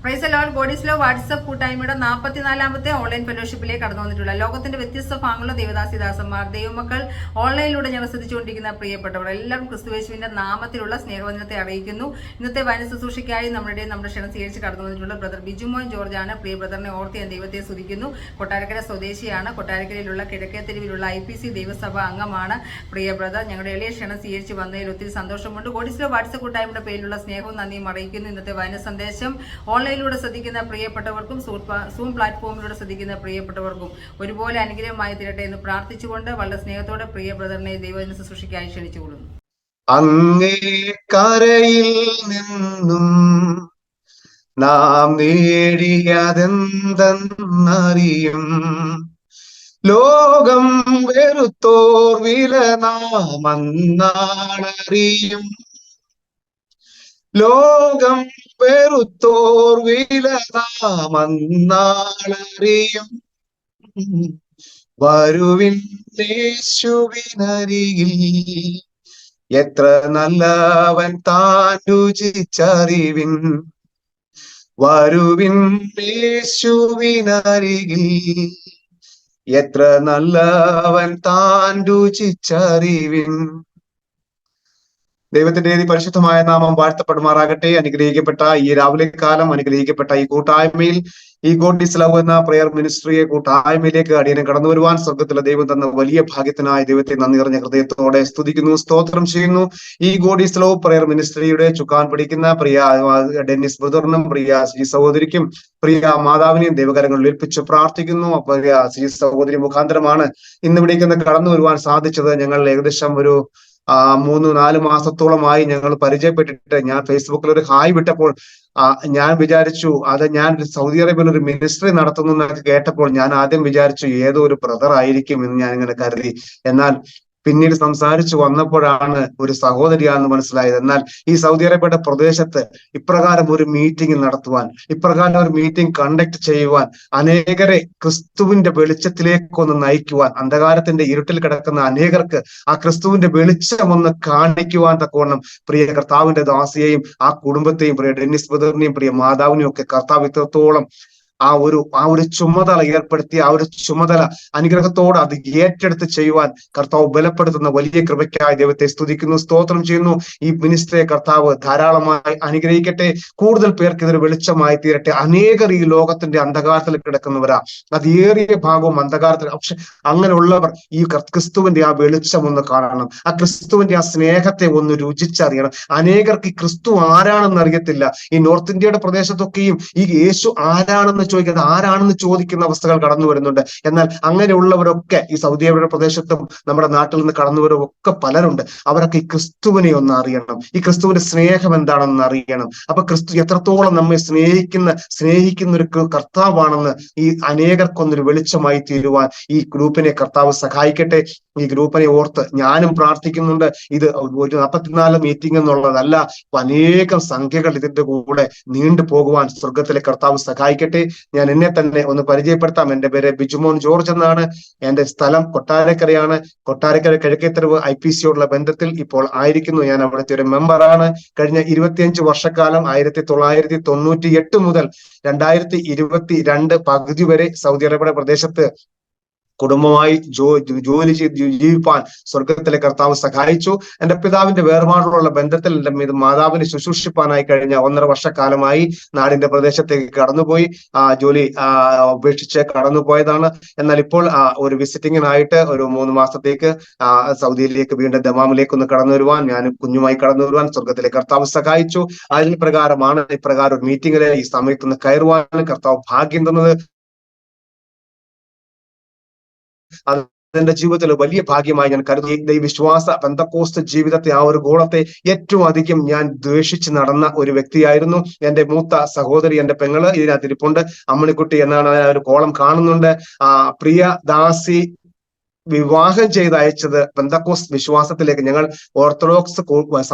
Price lord. God is ലോ WhatsApp കൂട്ടായ്മയുടെ 44ാമത്തെ ഓൺലൈൻ ഫെലോഷിപ്പിലേക്ക് കടന്നു വന്നിട്ടുള്ള ലോകത്തിന്റെ വ്യത്യസ്ത ഭാഗങ്ങളുള്ള ദേവദാസിദാസന്മാർ, ദൈവമക്കൾ, ഓൺലൈനിലൂടെ ഞങ്ങൾ ശ്രദ്ധിച്ചുകൊണ്ടിരിക്കുന്ന പ്രിയപ്പെട്ടവർ എല്ലാവരും ക്രിസ്തുയേശുവിന്റെ നാമത്തിലുള്ള സ്നേഹവന്ദനത്തെ അറിയിക്കുന്നു. ഇന്നത്തെ വചന ശുശ്രൂഷയ്ക്കായി നമ്മുടെ ക്ഷണം സ്വീകരിച്ച് കടന്നു വന്നിട്ടുള്ള ബ്രദർ ബിജുമോൻ ജോർജാണ്. പ്രിയ ബ്രദറിനെ ഓർത്ത് ഞാൻ ദൈവത്തെ സ്തുതിക്കുന്നു. കൊട്ടാരക്കര സ്വദേശിയാണ്. കൊട്ടാരക്കരയിലുള്ള കിഴക്കേ തെരുവിലുള്ള IPC ദൈവസഭ അംഗമാണ്. പ്രിയ ബ്രദർ, ഞങ്ങളുടെ എളിയ ക്ഷണം സ്വീകരിച്ച് വന്നതിൽ ഒത്തിരി സന്തോഷമുണ്ട്. ഗോഡിസ് ലോ വാട്സ്ആപ്പ് കൂട്ടായ്മയുടെ പേരിലുള്ള സ്നേഹവും നന്ദിയും അറിയിക്കുന്നു. ഇന്നത്തെ വചന സന്ദേശം ഓൺലൈനിലൂടെ ശ്രദ്ധിക്കുന്ന പ്രിയപ്പെട്ടവർക്കും സൂം പ്ലാറ്റ്ഫോമിലൂടെ ശ്രദ്ധിക്കുന്ന പ്രിയപ്പെട്ടവർക്കും ഒരുപോലെ അനുഗ്രഹമായി തീരട്ടെ എന്ന് പ്രാർത്ഥിച്ചുകൊണ്ട് വളരെ സ്നേഹത്തോടെ പ്രിയ ബ്രദറിനെ ദൈവജന ശുശ്രൂഷയ്ക്കായി ക്ഷണിച്ചു കൊള്ളുന്നു. അങ്ങേ കരയിൽ നിന്നും നാം നേടിയതെന്തെന്നറിയും. ലോകം വെറുത്തോർ വില നാം അന്നാളറിയും. ലോകം വെറുത്തോർ വില നാം അന്നാളറിയും. വരുവിൻ യേശുവിനരികിൽ, എത്ര നല്ലവൻ താൻ രുചിച്ചറിവിൻ. വരുവിൻ യേശുവിനരികിൽ, എത്ര നല്ലവൻ താൻ രുചിച്ചറിവിൻ. ദൈവത്തിന്റെ പരിശുദ്ധമായ നാമം വാഴ്ത്തപ്പെടുമാറാകട്ടെ. അനുഗ്രഹിക്കപ്പെട്ട ഈ രാവിലെ കാലം, അനുഗ്രഹിക്കപ്പെട്ട ഈ കൂട്ടായ്മയിൽ, ഈ ഗോഡിസ് ലവ് എന്ന പ്രയർ മിനിസ്ട്രിയെ കൂട്ടായ്മയിലേക്ക് അടിയനെ കടന്നു വരുവാൻ സ്വർഗത്തിലെ ദൈവം തന്ന വലിയ ഭാഗ്യത്തിനായി ദൈവത്തെ നന്ദി നിറഞ്ഞ ഹൃദയത്തോടെ സ്തുതിക്കുന്നു, സ്തോത്രം ചെയ്യുന്നു. ഈ ഗോഡിസ് ലവ് പ്രയർ മിനിസ്ട്രിയുടെ ചുക്കാൻ പിടിക്കുന്ന പ്രിയ ഡെന്നിസ് ബ്രദറിനും പ്രിയ ശ്രീ സഹോദരിക്കും പ്രിയ മാതാവിനെയും ദൈവകരങ്ങളിൽ ഏൽപ്പിച്ച് പ്രാർത്ഥിക്കുന്നു. പ്രിയ ശ്രീ സഹോദരി മുഖാന്തരമാണ് ഇന്ന് ഇവിടേക്ക് കടന്നു വരുവാൻ സാധിച്ചത്. ഞങ്ങൾ ഏകദേശം ഒരു 3-4 മാസത്തോളമായി ഞങ്ങൾ പരിചയപ്പെട്ടിട്ട് ഞാൻ ഫേസ്ബുക്കിൽ ഒരു ഹായ് വിട്ടപ്പോൾ ഞാൻ വിചാരിച്ചു ഞാൻ സൗദി അറേബ്യയിൽ ഒരു മിനിസ്ട്രി നടത്തുന്നു എന്നൊക്കെ കേട്ടപ്പോൾ ഞാൻ ആദ്യം വിചാരിച്ചു ഏതോ ഒരു ബ്രദർ ആയിരിക്കും എന്ന് ഞാൻ ഇങ്ങനെ കരുതി. എന്നാൽ പിന്നീട് സംസാരിച്ചു വന്നപ്പോഴാണ് ഒരു സഹോദരിയാണെന്ന് മനസ്സിലായത്. എന്നാൽ ഈ സൗദി അറേബ്യയുടെ പ്രദേശത്ത് ഇപ്രകാരം ഒരു മീറ്റിംഗ് നടത്തുവാൻ, ഇപ്രകാരം ഒരു മീറ്റിംഗ് കണ്ടക്ട് ചെയ്യുവാൻ, അനേകരെ ക്രിസ്തുവിന്റെ വെളിച്ചത്തിലേക്കൊന്ന് നയിക്കുവാൻ, അന്ധകാരത്തിന്റെ ഇരുട്ടിൽ കിടക്കുന്ന അനേകർക്ക് ആ ക്രിസ്തുവിന്റെ വെളിച്ചം ഒന്ന് കാണിക്കുവാൻ തക്കവണ്ണം പ്രിയ കർത്താവിന്റെ ദാസിയെയും ആ കുടുംബത്തെയും പ്രിയ ഡെന്നിസ് ബ്രദറിനെയും പ്രിയ മാതാവിനെയും ഒക്കെ കർത്താവ് ഇത്രത്തോളം ആ ഒരു ചുമതല ഏർപ്പെടുത്തി, ആ ഒരു ചുമതല അനുഗ്രഹത്തോടെ അത് ഏറ്റെടുത്ത് ചെയ്യുവാൻ കർത്താവ് ബലപ്പെടുത്തുന്ന വലിയ കൃപയ്ക്കായി ദൈവത്തെ സ്തുതിക്കുന്നു, സ്തോത്രം ചെയ്യുന്നു. ഈ മിനിസ്ട്രിയെ കർത്താവ് ധാരാളമായി അനുഗ്രഹിക്കട്ടെ. കൂടുതൽ പേർക്ക് ഇതൊരു വെളിച്ചമായി തീരട്ടെ. അനേകർ ഈ ലോകത്തിന്റെ അന്ധകാരത്തിൽ കിടക്കുന്നവരാ, അത് ഏറിയ ഭാഗവും അന്ധകാരത്തിൽ. പക്ഷെ അങ്ങനെയുള്ളവർ ഈ ക്രിസ്തുവിന്റെ ആ വെളിച്ചം ഒന്ന് കാണണം, ആ ക്രിസ്തുവിന്റെ ആ സ്നേഹത്തെ ഒന്ന് രുചിച്ചറിയണം. അനേകർക്ക് ഈ ക്രിസ്തു ആരാണെന്ന് അറിയത്തില്ല. ഈ നോർത്ത് ഇന്ത്യയുടെ പ്രദേശത്തൊക്കെയും ഈ യേശു ആരാണെന്ന് ചോദിക്കുന്ന അവസ്ഥകൾ കടന്നു വരുന്നുണ്ട്. എന്നാൽ അങ്ങനെയുള്ളവരൊക്കെ ഈ സൗദി അറേബ്യ പ്രദേശത്തും നമ്മുടെ നാട്ടിൽ നിന്ന് കടന്നുവരവൊക്കെ പലരുണ്ട്. അവരൊക്കെ ഈ ക്രിസ്തുവിനെ ഒന്ന് അറിയണം, ഈ ക്രിസ്തുവിന്റെ സ്നേഹം എന്താണെന്ന് അറിയണം. അപ്പൊ ക്രിസ്തു എത്രത്തോളം നമ്മെ സ്നേഹിക്കുന്ന ഒരു കർത്താവാണെന്ന് ഈ അനേകർക്കൊന്നൊരു വെളിച്ചമായി തീരുവാൻ ഈ ഗ്രൂപ്പിനെ കർത്താവ് സഹായിക്കട്ടെ. ഈ ഗ്രൂപ്പിനെ ഓർത്ത് ഞാനും പ്രാർത്ഥിക്കുന്നുണ്ട്. ഇത് ഒരു 44 മീറ്റിംഗ് എന്നുള്ളതല്ല, അനേകം സംഖ്യകൾ ഇതിന്റെ കൂടെ നീണ്ടു പോകുവാൻ സ്വർഗത്തിലെ കർത്താവ് സഹായിക്കട്ടെ. ഞാൻ എന്നെ തന്നെ ഒന്ന് പരിചയപ്പെടുത്താം. എന്റെ പേര് ബിജുമോൻ ജോർജ് എന്നാണ്. എന്റെ സ്ഥലം കൊട്ടാരക്കരയാണ്. കൊട്ടാരക്കര കിഴക്കേത്തെരുവ് IPCയോടുള്ള ബന്ധത്തിൽ ഇപ്പോൾ ആയിരിക്കുന്നു. ഞാൻ അവിടുത്തെ ഒരു മെമ്പറാണ്. കഴിഞ്ഞ 25 വർഷക്കാലം 1998 മുതൽ 2022 പകുതി വരെ സൗദി അറേബ്യ പ്രദേശത്ത് കുടുംബമായി ജോലി ചെയ്ത് ജീവിപ്പാൻ സ്വർഗത്തിലെ കർത്താവ് സഹായിച്ചു. എന്റെ പിതാവിന്റെ വേർപാടുള്ള ബന്ധത്തിൽ എന്റെ മാതാവിനെ ശുശ്രൂഷിപ്പാനായി കഴിഞ്ഞ 1.5 വർഷക്കാലമായി നാടിന്റെ പ്രദേശത്തേക്ക് കടന്നുപോയി. ജോലി ഉപേക്ഷിച്ച് കടന്നുപോയതാണ്. എന്നാൽ ഇപ്പോൾ ഒരു വിസിറ്റിങ്ങിനായിട്ട് ഒരു 3 മാസത്തേക്ക് സൗദിയിലേക്ക് വീണ്ടും ദമാമിലേക്ക് ഒന്ന് കടന്നു വരുവാൻ, ഞാൻ കുഞ്ഞുമായി കടന്നു വരുവാൻ സ്വർഗത്തിലെ കർത്താവ് സഹായിച്ചു. അതിന് പ്രകാരമാണ് ഇപ്രകാരം ഒരു മീറ്റിംഗില് ഈ സമയത്ത് കയറുവാൻ കർത്താവ് ഭാഗ്യം തന്നത്. അതെന്റെ ജീവിതത്തിൽ വലിയ ഭാഗ്യമായി ഞാൻ കരുതി. വിശ്വാസ പെന്തക്കോസ്ത് ജീവിതത്തെ, ആ ഒരു ഗോളത്തെ ഏറ്റവും അധികം ഞാൻ ദ്വേഷിച്ച് നടന്ന ഒരു വ്യക്തിയായിരുന്നു. എന്റെ മൂത്ത സഹോദരി, എന്റെ പെങ്ങള് ഇതിനകത്തിരിപ്പുണ്ട്, അമ്മണിക്കുട്ടി എന്നാണ് ഒരു കോളം കാണുന്നുണ്ട്. പ്രിയ ദാസി വിവാഹം ചെയ്ത് അയച്ചത് പെന്തക്കോസ്ത് വിശ്വാസത്തിലേക്ക്. ഞങ്ങൾ ഓർത്തഡോക്സ്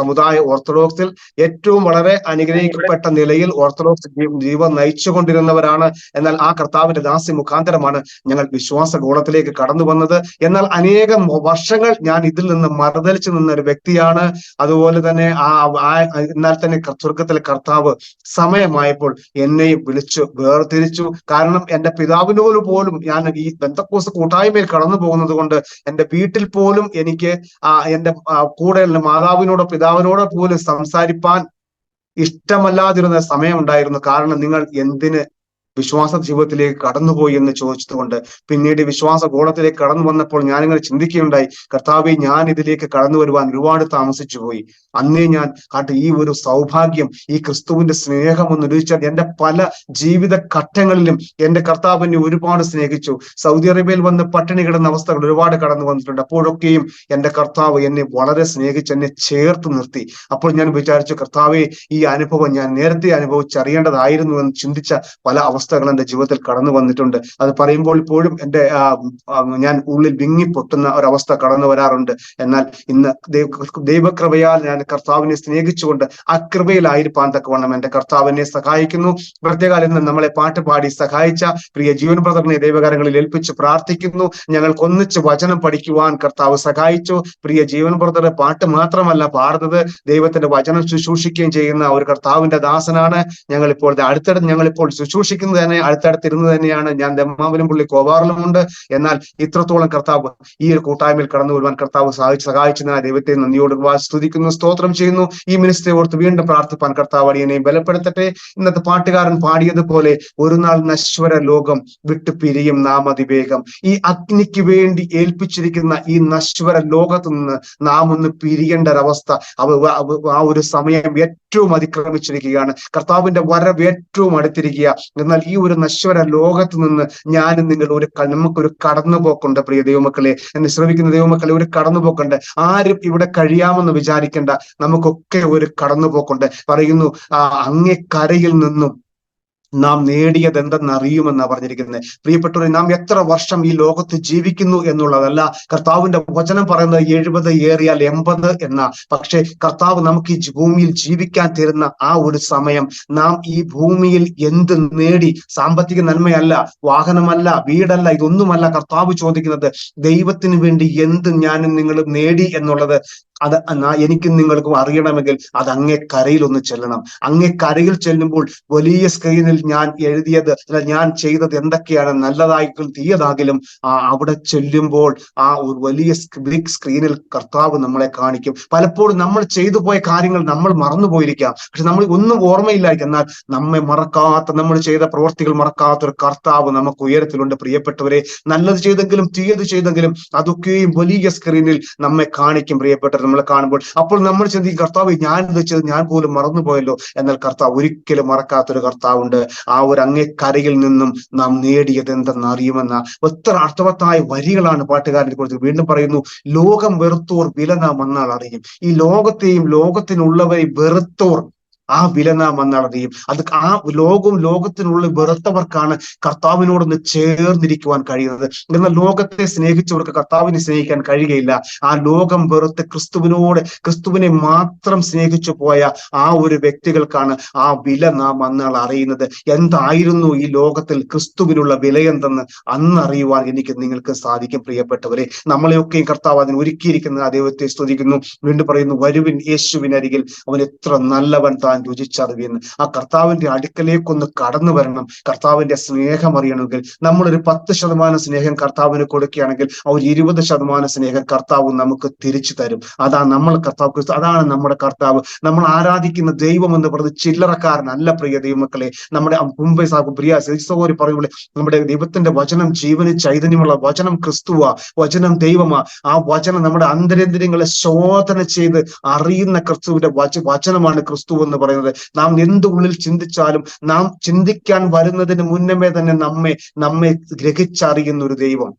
ഓർത്തഡോക്സിൽ ഏറ്റവും വളരെ അനുഗ്രഹിക്കപ്പെട്ട നിലയിൽ ഓർത്തഡോക്സ് ജീവൻ നയിച്ചുകൊണ്ടിരുന്നവരാണ്. എന്നാൽ ആ കർത്താവിന്റെ ദാസി മുഖാന്തരമാണ് ഞങ്ങൾ വിശ്വാസ ഗോളത്തിലേക്ക് കടന്നു വന്നത്. എന്നാൽ അനേകം വർഷങ്ങൾ ഞാൻ ഇതിൽ നിന്ന് മറുതലിച്ചു നിന്ന ഒരു വ്യക്തിയാണ്. അതുപോലെ തന്നെ എന്നാൽ തന്നെ സ്വർഗത്തിലെ കർത്താവ് സമയമായപ്പോൾ എന്നെയും വിളിച്ചു വേർതിരിച്ചു. കാരണം എന്റെ പിതാവിനോട് പോലും ഞാൻ ഈ പെന്തക്കോസ്ത് കൂട്ടായ്മയിൽ കടന്നു പോകുന്നത് കൊണ്ട് എന്റെ വീട്ടിൽ പോലും എനിക്ക് എന്റെ കൂടെ മാതാവിനോടോ പിതാവിനോടോ പോലും സംസാരിപ്പാൻ ഇഷ്ടമല്ലാതിരുന്ന സമയമുണ്ടായിരുന്നു. കാരണം നിങ്ങൾ എന്തിന് വിശ്വാസ ജീവിതത്തിലേക്ക് കടന്നുപോയി എന്ന് ചോദിച്ചതുകൊണ്ട്. പിന്നീട് വിശ്വാസ ഗോളത്തിലേക്ക് കടന്നു വന്നപ്പോൾ ഞാനിങ്ങനെ ചിന്തിക്കുകയുണ്ടായി, കർത്താവെ, ഞാൻ ഇതിലേക്ക് കടന്നു വരുവാൻ ഒരുപാട് താമസിച്ചു പോയി. അന്നേ ഞാൻ ഈ ഒരു സൗഭാഗ്യം, ഈ ക്രിസ്തുവിന്റെ സ്നേഹം ഒന്ന് രുചിച്ചാൽ എന്റെ പല ജീവിത ഘട്ടങ്ങളിലും എന്റെ കർത്താവ് എന്നെ ഒരുപാട് സ്നേഹിച്ചു. സൗദി അറേബ്യയിൽ വന്ന് പട്ടിണി കിടന്ന അവസ്ഥകൾ ഒരുപാട് കടന്നു വന്നിട്ടുണ്ട്. അപ്പോഴൊക്കെയും എന്റെ കർത്താവ് എന്നെ വളരെ സ്നേഹിച്ച് എന്നെ ചേർത്ത് നിർത്തി. അപ്പോൾ ഞാൻ വിചാരിച്ചു, കർത്താവെ, ഈ അനുഭവം ഞാൻ നേരത്തെ അനുഭവിച്ചറിയേണ്ടതായിരുന്നു എന്ന് ചിന്തിച്ച പല അവസ്ഥകൾ എന്റെ ജീവിതത്തിൽ കടന്നു വന്നിട്ടുണ്ട്. അത് പറയുമ്പോൾ ഇപ്പോഴും ഞാൻ ഉള്ളിൽ വിങ്ങി പൊട്ടുന്ന ഒരവസ്ഥ കടന്നു വരാറുണ്ട്. എന്നാൽ ഇന്ന് ദൈവകൃപയാൽ ഞാൻ കർത്താവിനെ സ്നേഹിച്ചുകൊണ്ട് ആ കൃപയിലായിരിക്കാൻ തക്കവണ്ണം എന്റെ കർത്താവിനെ സഹായിക്കുന്നു. പ്രത്യേകം ഇന്ന് നമ്മളെ പാട്ടുപാടി സഹായിച്ച പ്രിയ ജീവൻ ബ്രദറിനെ ദൈവകരങ്ങളിൽ ഏൽപ്പിച്ച് പ്രാർത്ഥിക്കുന്നു. ഞങ്ങൾക്കൊന്നിച്ച് വചനം പഠിക്കുവാൻ കർത്താവ് സഹായിച്ചു. പ്രിയ ജീവൻ ബ്രദർ പാട്ട് മാത്രമല്ല പാടുന്നത്, ദൈവത്തിന്റെ വചനം ശുശ്രൂഷിക്കുകയും ചെയ്യുന്ന ഒരു കർത്താവിന്റെ ദാസനാണ്. ഞങ്ങളിപ്പോൾ ശുശ്രൂഷിക്കുന്നത് തന്നെ അടുത്തടുത്തിരുന്ന് തന്നെയാണ്. ഞാൻ ദമ്മാവിലും പുള്ളി കോവാറിലുമുണ്ട്. എന്നാൽ ഇത്രത്തോളം കർത്താവ് ഈ ഒരു കൂട്ടായ്മയിൽ കടന്നു വരുവാൻ കർത്താവ് സഹായിച്ചതിനാ ദൈവത്തെ നന്ദിയോട് സ്തുതിക്കുന്നു, സ്തോത്രം ചെയ്യുന്നു. ഈ മിനിസ്റ്ററെ ഓർത്ത് വീണ്ടും പ്രാർത്ഥിപ്പാൻ കർത്താവ് അടിയനെയും ബലപ്പെടുത്തട്ടെ. ഇന്നത്തെ പാട്ടുകാരൻ പാടിയതുപോലെ, ഒരു നാൾ നശ്വര ലോകം വിട്ടു പിരിയും നാം അതിവേഗം. ഈ അഗ്നിക്ക് വേണ്ടി ഏൽപ്പിച്ചിരിക്കുന്ന ഈ നശ്വര ലോകത്ത് നിന്ന് നാം ഒന്ന് പിരിയേണ്ട ഒരവസ്ഥ, ആ ഒരു സമയം ഏറ്റവും അതിക്രമിച്ചിരിക്കുകയാണ്. കർത്താവിന്റെ വരവ് ഏറ്റവും അടുത്തിരിക്കുക. എന്നാൽ ഈ ഒരു നശ്വര ലോകത്ത് നിന്ന് നമുക്കൊരു കടന്നുപോക്കുണ്ട്. പ്രിയ ദൈവമക്കളെ, എന്നെ ശ്രമിക്കുന്ന ദൈവമക്കളെ, ഒരു കടന്നുപോക്കുണ്ട്. ആരും ഇവിടെ കഴിയാമെന്ന് വിചാരിക്കേണ്ട, നമുക്കൊക്കെ ഒരു കടന്നുപോക്കുണ്ട്. പറയുന്നു, അങ്ങേ കരയിൽ നിന്നും നാം നേടിയത് എന്തെന്നറിയുമെന്നാണ് പറഞ്ഞിരിക്കുന്നത്. പ്രിയപ്പെട്ടവരെ, നാം എത്ര വർഷം ഈ ലോകത്ത് ജീവിക്കുന്നു എന്നുള്ളതല്ല. കർത്താവിന്റെ വചനം പറയുന്നത് 70 ഏറിയാൽ 80 എന്ന. പക്ഷെ കർത്താവ് നമുക്ക് ഈ ഭൂമിയിൽ ജീവിക്കാൻ തരുന്ന ആ ഒരു സമയം, നാം ഈ ഭൂമിയിൽ എന്ത് നേടി? സാമ്പത്തിക നന്മയല്ല, വാഹനമല്ല, വീടല്ല, ഇതൊന്നുമല്ല കർത്താവ് ചോദിക്കുന്നത്. ദൈവത്തിന് വേണ്ടി എന്ത് ഞാനും നിങ്ങളും നേടി എന്നുള്ളത് അത് എനിക്കും നിങ്ങൾക്കും അറിയണമെങ്കിൽ അത് അങ്ങേ കരയിൽ ഒന്ന് ചെല്ലണം. അങ്ങേ കരയിൽ ചെല്ലുമ്പോൾ വലിയ സ്ക്രീനിൽ ഞാൻ എഴുതിയത്, ഞാൻ ചെയ്തത് എന്തൊക്കെയാണ്, നല്ലതായെങ്കിലും തീയതാകിലും അവിടെ ചെല്ലുമ്പോൾ ആ ഒരു വലിയ ബിഗ് സ്ക്രീനിൽ കർത്താവ് നമ്മളെ കാണിക്കും. പലപ്പോഴും നമ്മൾ ചെയ്തു പോയ കാര്യങ്ങൾ നമ്മൾ മറന്നുപോയിരിക്കാം, പക്ഷെ നമ്മൾ ഒന്നും ഓർമ്മയില്ലായിരിക്കും. എന്നാൽ നമ്മെ മറക്കാത്ത, നമ്മൾ ചെയ്ത പ്രവർത്തികൾ മറക്കാത്ത ഒരു കർത്താവ് നമുക്ക് ഉയരത്തിലുണ്ട്. പ്രിയപ്പെട്ടവരെ, നല്ലത് ചെയ്തെങ്കിലും തീയത് ചെയ്തെങ്കിലും അതൊക്കെയും വലിയ സ്ക്രീനിൽ നമ്മെ കാണിക്കും. പ്രിയപ്പെട്ടവർ, നമ്മളെ കാണുമ്പോൾ അപ്പോൾ നമ്മൾ ചിന്തിക്കും, കർത്താവ് ഞാനിത് ചെയ്ത് ഞാൻ പോലും മറന്നുപോയല്ലോ. എന്നാൽ കർത്താവ് ഒരിക്കലും മറക്കാത്തൊരു കർത്താവുണ്ട്. ആ ഒരു അങ്ങേ കരയിൽ നിന്നും നാം നേടിയത് എന്തെന്ന് അറിയുമെന്ന എത്ര അർത്ഥവത്തായ വരികളാണ് പാട്ടുകാരനെ കുറിച്ച്. വീണ്ടും പറയുന്നു, ലോകം വെറുത്തോർ വില നാം അന്നാൾ അറിയും. ഈ ലോകത്തെയും ലോകത്തിനുള്ളവരെ വെറുത്തോർ ആ വില നാം അന്നറിയും. അത് ആ ലോകത്തിനുള്ള വെറുത്തവർക്കാണ് കർത്താവിനോടൊന്ന് ചേർന്നിരിക്കുവാൻ കഴിയുന്നത്. എന്നാൽ ലോകത്തെ സ്നേഹിച്ചവർക്ക് കർത്താവിനെ സ്നേഹിക്കാൻ കഴിയുകയില്ല. ആ ലോകം വെറുത്ത് ക്രിസ്തുവിനെ മാത്രം സ്നേഹിച്ചു പോയ ആ ഒരു വ്യക്തികൾക്കാണ് ആ വില നാം അന്നാൾ അറിയുന്നത്. എന്തായിരുന്നു ഈ ലോകത്തിൽ ക്രിസ്തുവിനുള്ള വിലയെന്തെന്ന് അന്നറിയുവാൻ എനിക്ക് നിങ്ങൾക്ക് സാധിക്കും. പ്രിയപ്പെട്ടവരെ, നമ്മളെയൊക്കെയും കർത്താവ് അതിന് ഒരുക്കിയിരിക്കുന്ന ആ ദൈവത്തെ സ്തുതിക്കുന്നു. വീണ്ടും പറയുന്നു, വരുവിൻ യേശുവിനരികിൽ, അവൻ എത്ര നല്ലവൻ താൻ രുചിച്ചറിയുന്നു. ആ കർത്താവിന്റെ അടുക്കലേക്കൊന്ന് കടന്നു വരണം. കർത്താവിന്റെ സ്നേഹം അറിയണമെങ്കിൽ നമ്മളൊരു 10% സ്നേഹം കർത്താവിന് കൊടുക്കുകയാണെങ്കിൽ ആ ഒരു 20% സ്നേഹം കർത്താവ് നമുക്ക് തിരിച്ചു തരും. അതാണ് അതാണ് നമ്മുടെ കർത്താവ്. നമ്മൾ ആരാധിക്കുന്ന ദൈവം എന്ന് പറയുന്നത് ചില്ലറക്കാരനല്ല. പ്രിയ ദൈവമക്കളെ, നമ്മുടെ മുംബൈ സാഹു പ്രിയ സഹോദരി പറയുമ്പോൾ നമ്മുടെ ദൈവത്തിന്റെ വചനം ജീവന് ചൈതന്യമുള്ള വചനം ക്രിസ്തുവാ, വചനം ദൈവമാ. ആ വചനം നമ്മുടെ അന്തരേന്ദ്രിയങ്ങളെ ശോധന ചെയ്ത് അറിയുന്ന ക്രിസ്തുവിന്റെ വചനമാണ് ക്രിസ്തു എന്ന് പറയുന്നത്. നാം എന്തുള്ളിൽ ചിന്തിച്ചാലും നാം ചിന്തിക്കാൻ വരുന്നതിന് മുന്നമേ തന്നെ നമ്മെ ഗ്രഹിച്ചറിയുന്ന ഒരു ദൈവം.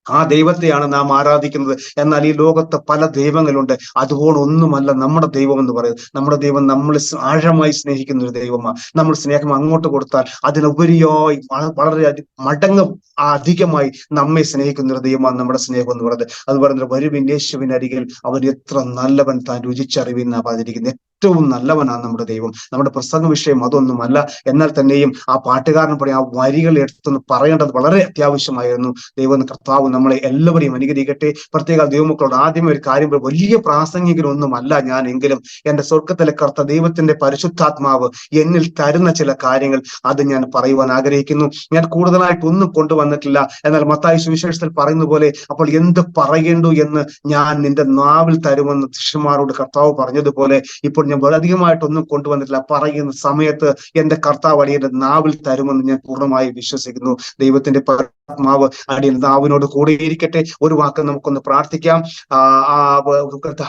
ആ ദൈവത്തെയാണ് നാം ആരാധിക്കുന്നത്. എന്നാൽ ഈ ലോകത്ത് പല ദൈവങ്ങളുണ്ട്. അതുപോലെ ഒന്നുമല്ല നമ്മുടെ ദൈവം എന്ന് പറയുന്നത്. നമ്മുടെ ദൈവം നമ്മളെ ആഴമായി സ്നേഹിക്കുന്ന ഒരു ദൈവമാണ്. നമ്മൾ സ്നേഹം അങ്ങോട്ട് കൊടുത്താൽ അതിനുപരിയായി വളരെ മടങ്ങ് അധികമായി നമ്മെ സ്നേഹിക്കുന്ന ഒരു ദൈവമാണ് നമ്മുടെ സ്നേഹം എന്ന് പറയുന്നത്. അത് പറയുന്നത്, വരുവിൻ യേശുവിൻ അരികിൽ, അവൻ എത്ര നല്ലവൻ, താൻ രുചിച്ചറിവിന്നാ പറഞ്ഞിരിക്കുന്നത്. ഏറ്റവും നല്ലവനാണ് നമ്മുടെ ദൈവം. നമ്മുടെ പ്രസംഗ വിഷയം അതൊന്നുമല്ല. എന്നാൽ തന്നെയും ആ പാട്ടുകാരൻ പറയും, ആ വരികൾ എടുത്തൊന്ന് പറയേണ്ടത് വളരെ അത്യാവശ്യമായിരുന്നു. ദൈവം കർത്താവ് നമ്മളെ എല്ലാവരെയും അനുഗ്രഹിക്കട്ടെ. പ്രത്യേക ദൈവമക്കളോട് ആദ്യമേ ഒരു കാര്യം, വലിയ പ്രാസംഗികരൊന്നുമല്ല ഞാൻ, എങ്കിലും എന്റെ സ്വർഗത്തിലെ ദൈവത്തിന്റെ പരിശുദ്ധാത്മാവ് എന്നിൽ തരുന്ന ചില കാര്യങ്ങൾ അത് ഞാൻ പറയുവാൻ ആഗ്രഹിക്കുന്നു. ഞാൻ കൂടുതലായിട്ട് ഒന്നും കൊണ്ടുവന്നിട്ടില്ല. എന്നാൽ മത്തായി സുവിശേഷത്തിൽ പറയുന്ന പോലെ, അപ്പോൾ എന്ത് പറയേണ്ടു എന്ന് ഞാൻ നിന്റെ നാവിൽ തരുമെന്ന് ശിഷ്യന്മാരോട് കർത്താവ് പറഞ്ഞതുപോലെ, ഇപ്പോൾ ഞാൻ അധികമായിട്ടൊന്നും കൊണ്ടുവന്നിട്ടില്ല. പറയുന്ന സമയത്ത് എന്റെ കർത്താവ് അടിയന്റെ നാവിൽ തരുമെന്ന് ഞാൻ പൂർണ്ണമായി വിശ്വസിക്കുന്നു. ദൈവത്തിന്റെ ആത്മാവ് അടിയൻ നാവിനോട് കൂടെ ഇരിക്കട്ടെ. ഒരു വാക്ക് നമുക്കൊന്ന് പ്രാർത്ഥിക്കാം.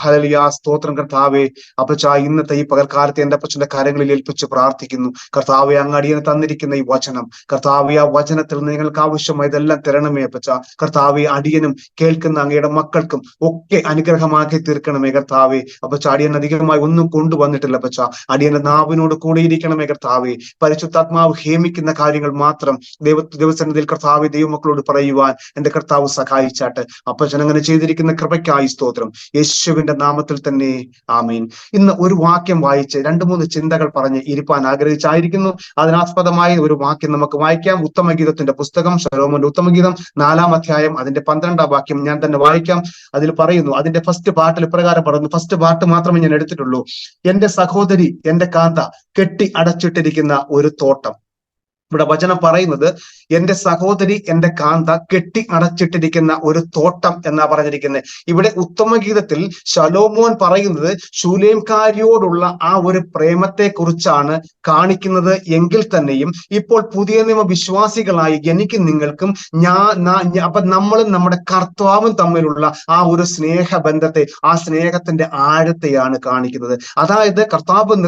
ഹല്ലേലൂയ, സ്തോത്രം കർത്താവേ. അപ്പച്ചാ, ഇന്നത്തെ ഈ പകൽക്കാലത്തെ എന്റെ അപ്പച്ചന്റെ കരങ്ങളിൽ ഏൽപ്പിച്ച് പ്രാർത്ഥിക്കുന്നു. കർത്താവെ, അങ്ങ് അടിയന് തന്നിരിക്കുന്ന ഈ വചനം, കർത്താവെ, ആ വചനത്തിൽ നിങ്ങൾക്ക് ആവശ്യമായതെല്ലാം തരണമേ അപ്പച്ച. കർത്താവെ, അടിയനും കേൾക്കുന്ന അങ്ങയുടെ മക്കൾക്കും ഒക്കെ അനുഗ്രഹമാക്കി തീർക്കണമേ കർത്താവെ. അപ്പച്ച, അടിയൻ അധികമായി ഒന്നും കൊണ്ടുവന്നിട്ടില്ല അപ്പച്ച. അടിയന്റെ നാവിനോട് കൂടെ ഇരിക്കണമേ കർത്താവെ. പരിശുദ്ധാത്മാവ് ഹേമിക്കുന്ന കാര്യങ്ങൾ മാത്രം ദൈവസന്നിധിയിൽ കർത്താവെ ദൈവമക്കളോട് പറയുവാൻ എന്റെ കർത്താവ് സഹായിച്ചാട്ട്. അപ്പച്ചൻ അങ്ങനെ ചെയ്തിരിക്കുന്ന കൃപയ്ക്കായി സ്തോത്രം. യേശുവിന്റെ നാമത്തിൽ തന്നെ ആമേൻ. ഇന്ന് ഒരു വാക്യം വായിച്ച് 2-3 ചിന്തകൾ പറഞ്ഞ് ഇരിപ്പാൻ ആഗ്രഹിച്ചായിരിക്കുന്നു. അതിനാസ്പദമായ ഒരു വാക്യം നമുക്ക് വായിക്കാം. ഉത്തമഗീതത്തിന്റെ പുസ്തകം, ശലോമോന്റെ ഉത്തമഗീതം 4-ാം അധ്യായം അതിന്റെ 12-ാം വാക്യം ഞാൻ തന്നെ വായിക്കാം. അതിൽ പറയുന്നു, അതിന്റെ ഫസ്റ്റ് പാർട്ടിൽ ഇപ്രകാരം പറയുന്നു. ഫസ്റ്റ് പാർട്ട് മാത്രമേ ഞാൻ എടുത്തിട്ടുള്ളൂ. എന്റെ സഹോദരി, എന്റെ കാന്ത, കെട്ടി അടച്ചിട്ടിരിക്കുന്ന ഒരു തോട്ടം. ഇവിടെ വചനം പറയുന്നത്, എന്റെ സഹോദരി, എന്റെ കാന്ത, കെട്ടി അടച്ചിട്ടിരിക്കുന്ന ഒരു തോട്ടം എന്നാ പറഞ്ഞിരിക്കുന്നത്. ഇവിടെ ഉത്തമഗീതത്തിൽ ശലോമോൻ പറയുന്നത് ശൂലേംകാരിയോടുള്ള ആ ഒരു പ്രേമത്തെ കുറിച്ചാണ് കാണിക്കുന്നത്. എങ്കിൽ തന്നെയും ഇപ്പോൾ പുതിയ നിയമ വിശ്വാസികളായി എനിക്ക് നിങ്ങൾക്കും അപ്പൊ നമ്മളും നമ്മുടെ കർത്താവും തമ്മിലുള്ള ആ ഒരു സ്നേഹബന്ധത്തെ, ആ സ്നേഹത്തിന്റെ ആഴത്തെയാണ് കാണിക്കുന്നത്. അതായത് കർത്താവ്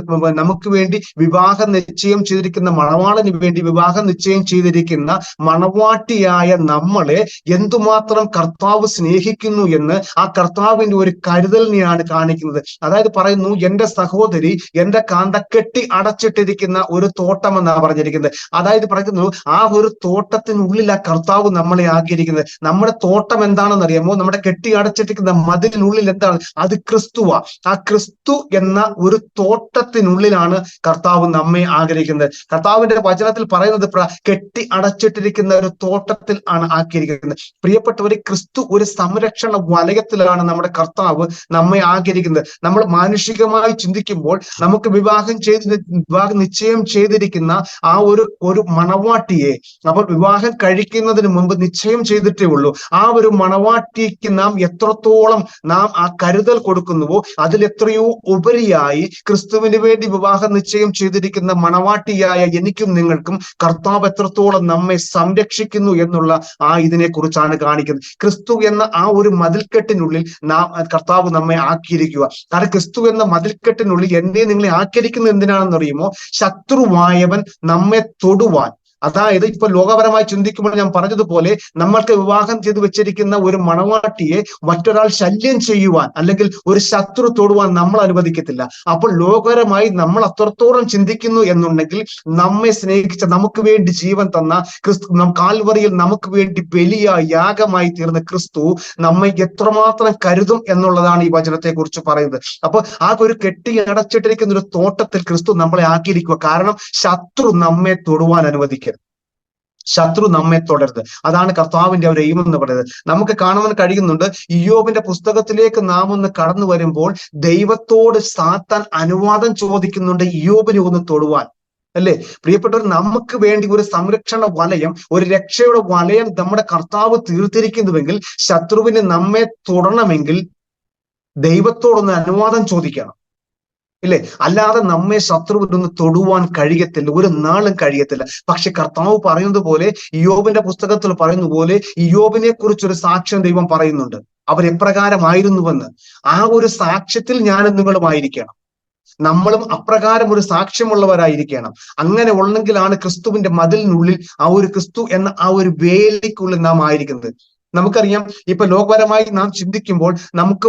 നമുക്ക് വേണ്ടി വിവാഹ നിശ്ചയം ചെയ്തിരിക്കുന്ന മണവാളന് വേണ്ടി വിവാഹ നിശ്ചയം ചെയ്തിരിക്കുന്ന മണവാട്ടിയായ നമ്മളെ എന്തുമാത്രം കർത്താവ് സ്നേഹിക്കുന്നു എന്ന് ആ കർത്താവിന്റെ ഒരു കരുതലിനെയാണ് കാണിക്കുന്നത്. അതായത് പറയുന്നു, എന്റെ സഹോദരി, എന്റെ കാന്ത, കെട്ടി അടച്ചിട്ടിരിക്കുന്ന ഒരു തോട്ടം എന്നാണ് പറഞ്ഞിരിക്കുന്നത്. അതായത് പറയുന്നു, ആ ഒരു തോട്ടത്തിനുള്ളിൽ ആ കർത്താവ് നമ്മളെ ആക്കിയിരിക്കുന്നത്. നമ്മുടെ തോട്ടം എന്താണെന്ന് അറിയാമോ? നമ്മുടെ കെട്ടി അടച്ചിട്ടിരിക്കുന്ന മതിലിനുള്ളിൽ എന്താണ്? അത് ക്രിസ്തുവാ. ആ ക്രിസ്തു എന്ന ഒരു തോട്ടത്തിനുള്ളിലാണ് കർത്താവ് നമ്മെ ആഗ്രഹിക്കുന്നത്. കർത്താവിന്റെ വചനത്തിൽ പറയുന്നത് കെട്ടി അടച്ചിട്ടിരിക്കുന്ന ഒരു തോട്ടത്തിൽ ആണ് ആക്കിയിരിക്കുന്നത്. പ്രിയപ്പെട്ടവരെ, ക്രിസ്തു ഒരു സംരക്ഷണ വലയത്തിലാണ് നമ്മുടെ കർത്താവ് നമ്മെ ആഗ്രഹിക്കുന്നത്. നമ്മൾ മാനുഷികമായി ചിന്തിക്കുമ്പോൾ നമുക്ക് വിവാഹ നിശ്ചയം ചെയ്തിരിക്കുന്ന ആ ഒരു മണവാട്ടിയെ, അപ്പോൾ വിവാഹം കഴിക്കുന്നതിന് മുമ്പ് നിശ്ചയം ചെയ്തിട്ടേ ഉള്ളൂ. ആ ഒരു മണവാട്ടിക്ക് നാം എത്രത്തോളം നാം ആ കരുതൽ കൊടുക്കുന്നുവോ അതിലെത്രയോ ഉപരിയായി ക്രിസ്തുവിന് വേണ്ടി വിവാഹ നിശ്ചയം ചെയ്തിരിക്കുന്ന മണവാട്ടിയായ എനിക്കും നിങ്ങൾക്കും കർത്താവ് എത്രത്തോളം നമ്മെ സംരക്ഷിക്കുന്നു എന്നുള്ള ആ ഇതിനെ കുറിച്ചാണ് കാണിക്കുന്നത്. ക്രിസ്തു എന്ന ആ ഒരു മതിൽക്കെട്ടിനുള്ളിൽ കർത്താവ് നമ്മെ ആക്കിയിരിക്കുക. കാരണം ക്രിസ്തു എന്ന മതിൽക്കെട്ടിനുള്ളിൽ എന്നെ നിങ്ങളെ ആക്കിയിരിക്കുന്നത് എന്തിനാണെന്ന് അറിയുമോ? ശത്രുവായവൻ നമ്മെ തൊടുവാൻ. അതായത് ഇപ്പൊ ലോകപരമായി ചിന്തിക്കുമ്പോൾ ഞാൻ പറഞ്ഞതുപോലെ, നമ്മൾക്ക് വിവാഹം ചെയ്തു വെച്ചിരിക്കുന്ന ഒരു മണവാട്ടിയെ മറ്റൊരാൾ ശല്യം ചെയ്യുവാൻ അല്ലെങ്കിൽ ഒരു ശത്രു തൊടുവാൻ നമ്മൾ അനുവദിക്കത്തില്ല. അപ്പോൾ ലോകപരമായി നമ്മൾ അത്രത്തോളം ചിന്തിക്കുന്നു എന്നുണ്ടെങ്കിൽ, നമ്മെ സ്നേഹിച്ച, നമുക്ക് വേണ്ടി ജീവൻ തന്ന ക്രിസ്തു, കാൽവറിയിൽ നമുക്ക് വേണ്ടി വലിയ യാഗമായി തീർന്ന ക്രിസ്തു നമ്മെ എത്രമാത്രം കരുതും എന്നുള്ളതാണ് ഈ വചനത്തെ കുറിച്ച് പറയുന്നത്. അപ്പൊ ആ ഒരു കെട്ടി അടച്ചിട്ടിരിക്കുന്ന ഒരു തോട്ടത്തിൽ ക്രിസ്തു നമ്മളെ ആക്കിയിരിക്കുക. കാരണം ശത്രു നമ്മെ തൊടുവാൻ അനുവദിക്കരുത്, ശത്രു നമ്മെ തുടരുത്. അതാണ് കർത്താവിന്റെ ഒരു എയിം എന്ന് പറയുന്നത്. നമുക്ക് കാണുവാൻ കഴിയുന്നുണ്ട്, ഇയ്യോബിന്റെ പുസ്തകത്തിലേക്ക് നാം ഒന്ന് കടന്നു വരുമ്പോൾ ദൈവത്തോട് സാത്താൻ അനുവാദം ചോദിക്കുന്നുണ്ട് ഇയ്യോബിനെ ഒന്ന് തൊടുവാൻ. അല്ലേ പ്രിയപ്പെട്ടവർ? നമുക്ക് വേണ്ടി ഒരു സംരക്ഷണ വലയം, ഒരു രക്ഷയുടെ വലയം നമ്മുടെ കർത്താവ് തീർത്തിരിക്കുന്നുവെങ്കിൽ, ശത്രുവിന് നമ്മെ തൊടണമെങ്കിൽ ദൈവത്തോടൊന്ന് അനുവാദം ചോദിക്കണം, ഇല്ലേ? അല്ലാതെ നമ്മെ ശത്രുവിനൊന്ന് തൊടുവാൻ കഴിയത്തില്ല, ഒരു നാളും കഴിയത്തില്ല. പക്ഷെ കർത്താവ് പറയുന്നത് പോലെ, ഇയ്യോബിന്റെ പുസ്തകത്തിൽ പറയുന്ന പോലെ, ഇയ്യോബിനെ കുറിച്ചൊരു സാക്ഷ്യം ദൈവം പറയുന്നുണ്ട്. അവൻ എപ്രകാരമായിരുന്നുവെന്ന്. ആ ഒരു സാക്ഷ്യത്തിൽ ഞാനും നിങ്ങളുമായിരിക്കണം. നമ്മളും അപ്രകാരം ഒരു സാക്ഷ്യമുള്ളവരായിരിക്കണം. അങ്ങനെ ഉള്ളെങ്കിലാണ് ക്രിസ്തുവിന്റെ മതിലിനുള്ളിൽ, ആ ഒരു ക്രിസ്തു എന്ന ആ ഒരു വേലിക്കുള്ളിൽ നാം ആയിരിക്കുന്നത്. നമുക്കറിയാം, ഇപ്പൊ ലോകപരമായി നാം ചിന്തിക്കുമ്പോൾ നമുക്ക്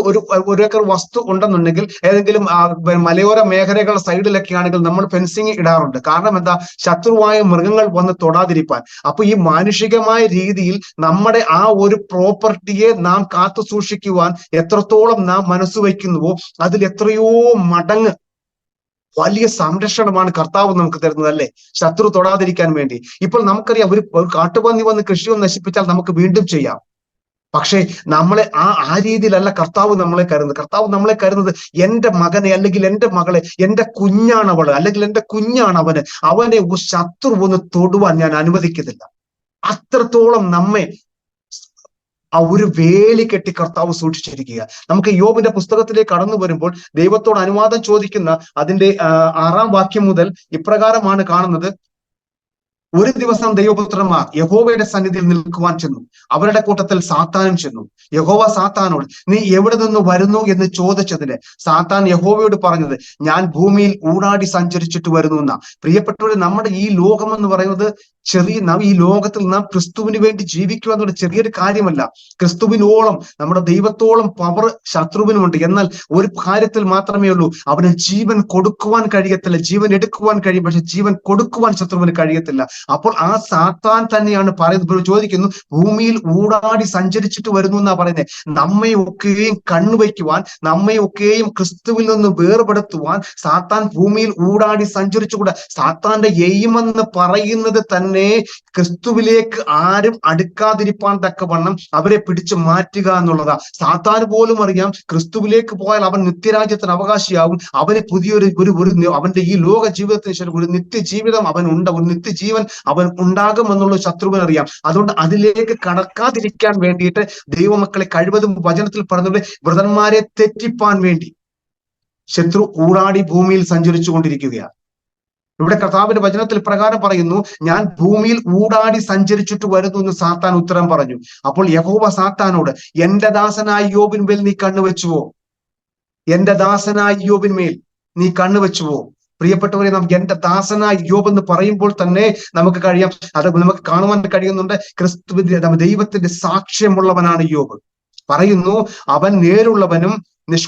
ഒരു ഏക്കർ വസ്തു ഉണ്ടെന്നുണ്ടെങ്കിൽ ഏതെങ്കിലും മലയോര മേഖലകളുടെ സൈഡിലൊക്കെ ആണെങ്കിൽ നമ്മൾ ഫെൻസിങ് ഇടാറുണ്ട്. കാരണം എന്താ? ശത്രുവായ മൃഗങ്ങൾ വന്ന് തൊടാതിരിക്കാൻ. അപ്പൊ ഈ മാനുഷികമായ രീതിയിൽ നമ്മുടെ ആ ഒരു പ്രോപ്പർട്ടിയെ നാം കാത്തു സൂക്ഷിക്കുവാൻ എത്രത്തോളം നാം മനസ്സ് വയ്ക്കുന്നുവോ അതിൽ എത്രയോ മടങ്ങ് വലിയ സംരക്ഷണമാണ് കർത്താവ് നമുക്ക് തരുന്നത്, അല്ലേ? ശത്രു തൊടാതിരിക്കാൻ വേണ്ടി. ഇപ്പോൾ നമുക്കറിയാം, ഒരു കാട്ടുപന്നി വന്ന് കൃഷിയൊന്ന് നശിപ്പിച്ചാൽ നമുക്ക് വീണ്ടും ചെയ്യാം. പക്ഷേ നമ്മളെ ആ രീതിയിലല്ല കർത്താവ് നമ്മളെ കരുതുന്നത്. കർത്താവ് നമ്മളെ കരുതുന്നത് എന്റെ മകനെ അല്ലെങ്കിൽ എന്റെ മകളെ, എന്റെ കുഞ്ഞാണ് അവള് അല്ലെങ്കിൽ എന്റെ കുഞ്ഞാണ് അവനെ ശത്രു ഒന്ന് തൊടുവാൻ ഞാൻ അനുവദിക്കുന്നില്ല. അത്രത്തോളം നമ്മെ ആ ഒരു വേലി കെട്ടി കർത്താവ് സൂക്ഷിച്ചിരിക്കുക. നമുക്ക് യോബിന്റെ പുസ്തകത്തിലേക്ക് കടന്നു വരുമ്പോൾ ദൈവത്തോട് അനുവാദം ചോദിക്കുന്ന അതിന്റെ 6-ാം വാക്യം മുതൽ ഇപ്രകാരമാണ് കാണുന്നത്. ഒരു ദിവസം ദൈവപുത്രന്മാർ യഹോവയുടെ സന്നിധിയിൽ നിൽക്കുവാൻ ചെന്നു. അവരുടെ കൂട്ടത്തിൽ സാത്താനും ചെന്നു. യഹോവ സാത്താനോട്, നീ എവിടെ നിന്ന് വരുന്നു എന്ന് ചോദിച്ചതിന് സാത്താൻ യഹോവയോട് പറഞ്ഞത്, ഞാൻ ഭൂമിയിൽ ഊടാടി സഞ്ചരിച്ചിട്ട് വരുന്നു എന്നാ. പ്രിയപ്പെട്ടവരെ, നമ്മുടെ ഈ ലോകം എന്ന് പറയുന്നത് ഈ ലോകത്തിൽ നാം ക്രിസ്തുവിന് വേണ്ടി ജീവിക്കുക എന്നുള്ള ചെറിയൊരു കാര്യമല്ല. ക്രിസ്തുവിനോളം, നമ്മുടെ ദൈവത്തോളം പവർ ശത്രുവിനുമുണ്ട്. എന്നാൽ ഒരു കാര്യത്തിൽ മാത്രമേ ഉള്ളൂ, അവന് ജീവൻ കൊടുക്കുവാൻ കഴിയത്തില്ല. ജീവൻ എടുക്കുവാൻ കഴിയും, പക്ഷെ ജീവൻ കൊടുക്കുവാൻ ശത്രുവിന് കഴിയത്തില്ല. അപ്പോൾ ആ സാത്താൻ തന്നെയാണ് പറയുന്നത്, ചോദിക്കുന്നു, ഭൂമിയിൽ ഊടാടി സഞ്ചരിച്ചിട്ട് വരുന്നു എന്നാ പറയുന്നത്. നമ്മയൊക്കെയും കണ്ണുവയ്ക്കുവാൻ, നമ്മയൊക്കെയും ക്രിസ്തുവിൽ നിന്ന് വേർപെടുത്തുവാൻ സാത്താൻ ഭൂമിയിൽ ഊടാടി സഞ്ചരിച്ചുകൂടാ. സാത്താന്റെ എയിമെന്ന് പറയുന്നത് തന്നെ ക്രിസ്തുവിലേക്ക് ആരും അടുക്കാതിരിപ്പാൻ തക്കവണ്ണം അവരെ പിടിച്ചു മാറ്റുക എന്നുള്ളതാ. സാത്താന് പോലും അറിയാം, ക്രിസ്തുവിലേക്ക് പോയാൽ അവൻ നിത്യരാജ്യത്തിന് അവകാശിയാകും. അവന് പുതിയൊരു അവന്റെ ഈ ലോക ജീവിതത്തിന് ശേഷം ഒരു നിത്യജീവിതം ഒരു നിത്യജീവൻ അവൻ ഉണ്ടാകും എന്നുള്ള ശത്രുവിനറിയാം. അതുകൊണ്ട് അതിലേക്ക് കടക്കാതിരിക്കാൻ വേണ്ടിയിട്ട് ദൈവമക്കളെ കഴിവതും വചനത്തിൽ പറഞ്ഞത് വ്രതന്മാരെ തെറ്റിപ്പാൻ വേണ്ടി ശത്രു ഊടാടി ഭൂമിയിൽ സഞ്ചരിച്ചു കൊണ്ടിരിക്കുകയാണ്. ഇവിടെ കർത്താവിന്റെ വചനത്തിൽ പ്രകാരം പറയുന്നു, ഞാൻ ഭൂമിയിൽ ഊടാടി സഞ്ചരിച്ചിട്ട് വരുന്നു എന്ന് സാത്താൻ ഉത്തരം പറഞ്ഞു. അപ്പോൾ യഹോവ സാത്താനോട്, എന്റെ ദാസനായ യോബിന്മേൽ നീ കണ്ണുവെച്ചുവോ? എന്റെ ദാസനായ യോബിന്മേൽ നീ കണ്ണുവെച്ചുവോ? പ്രിയപ്പെട്ടവരെ, നമുക്ക് എന്റെ ദാസനായ യോബ് എന്ന് പറയുമ്പോൾ തന്നെ നമുക്ക് നമുക്ക് കാണുവാൻ കഴിയുന്നുണ്ട്, ക്രിസ്തുവിന്റെ ദൈവത്തിന്റെ സാക്ഷ്യമുള്ളവനാണ് യോബ്. പറയുന്നു, അവൻ നേരുള്ളവനും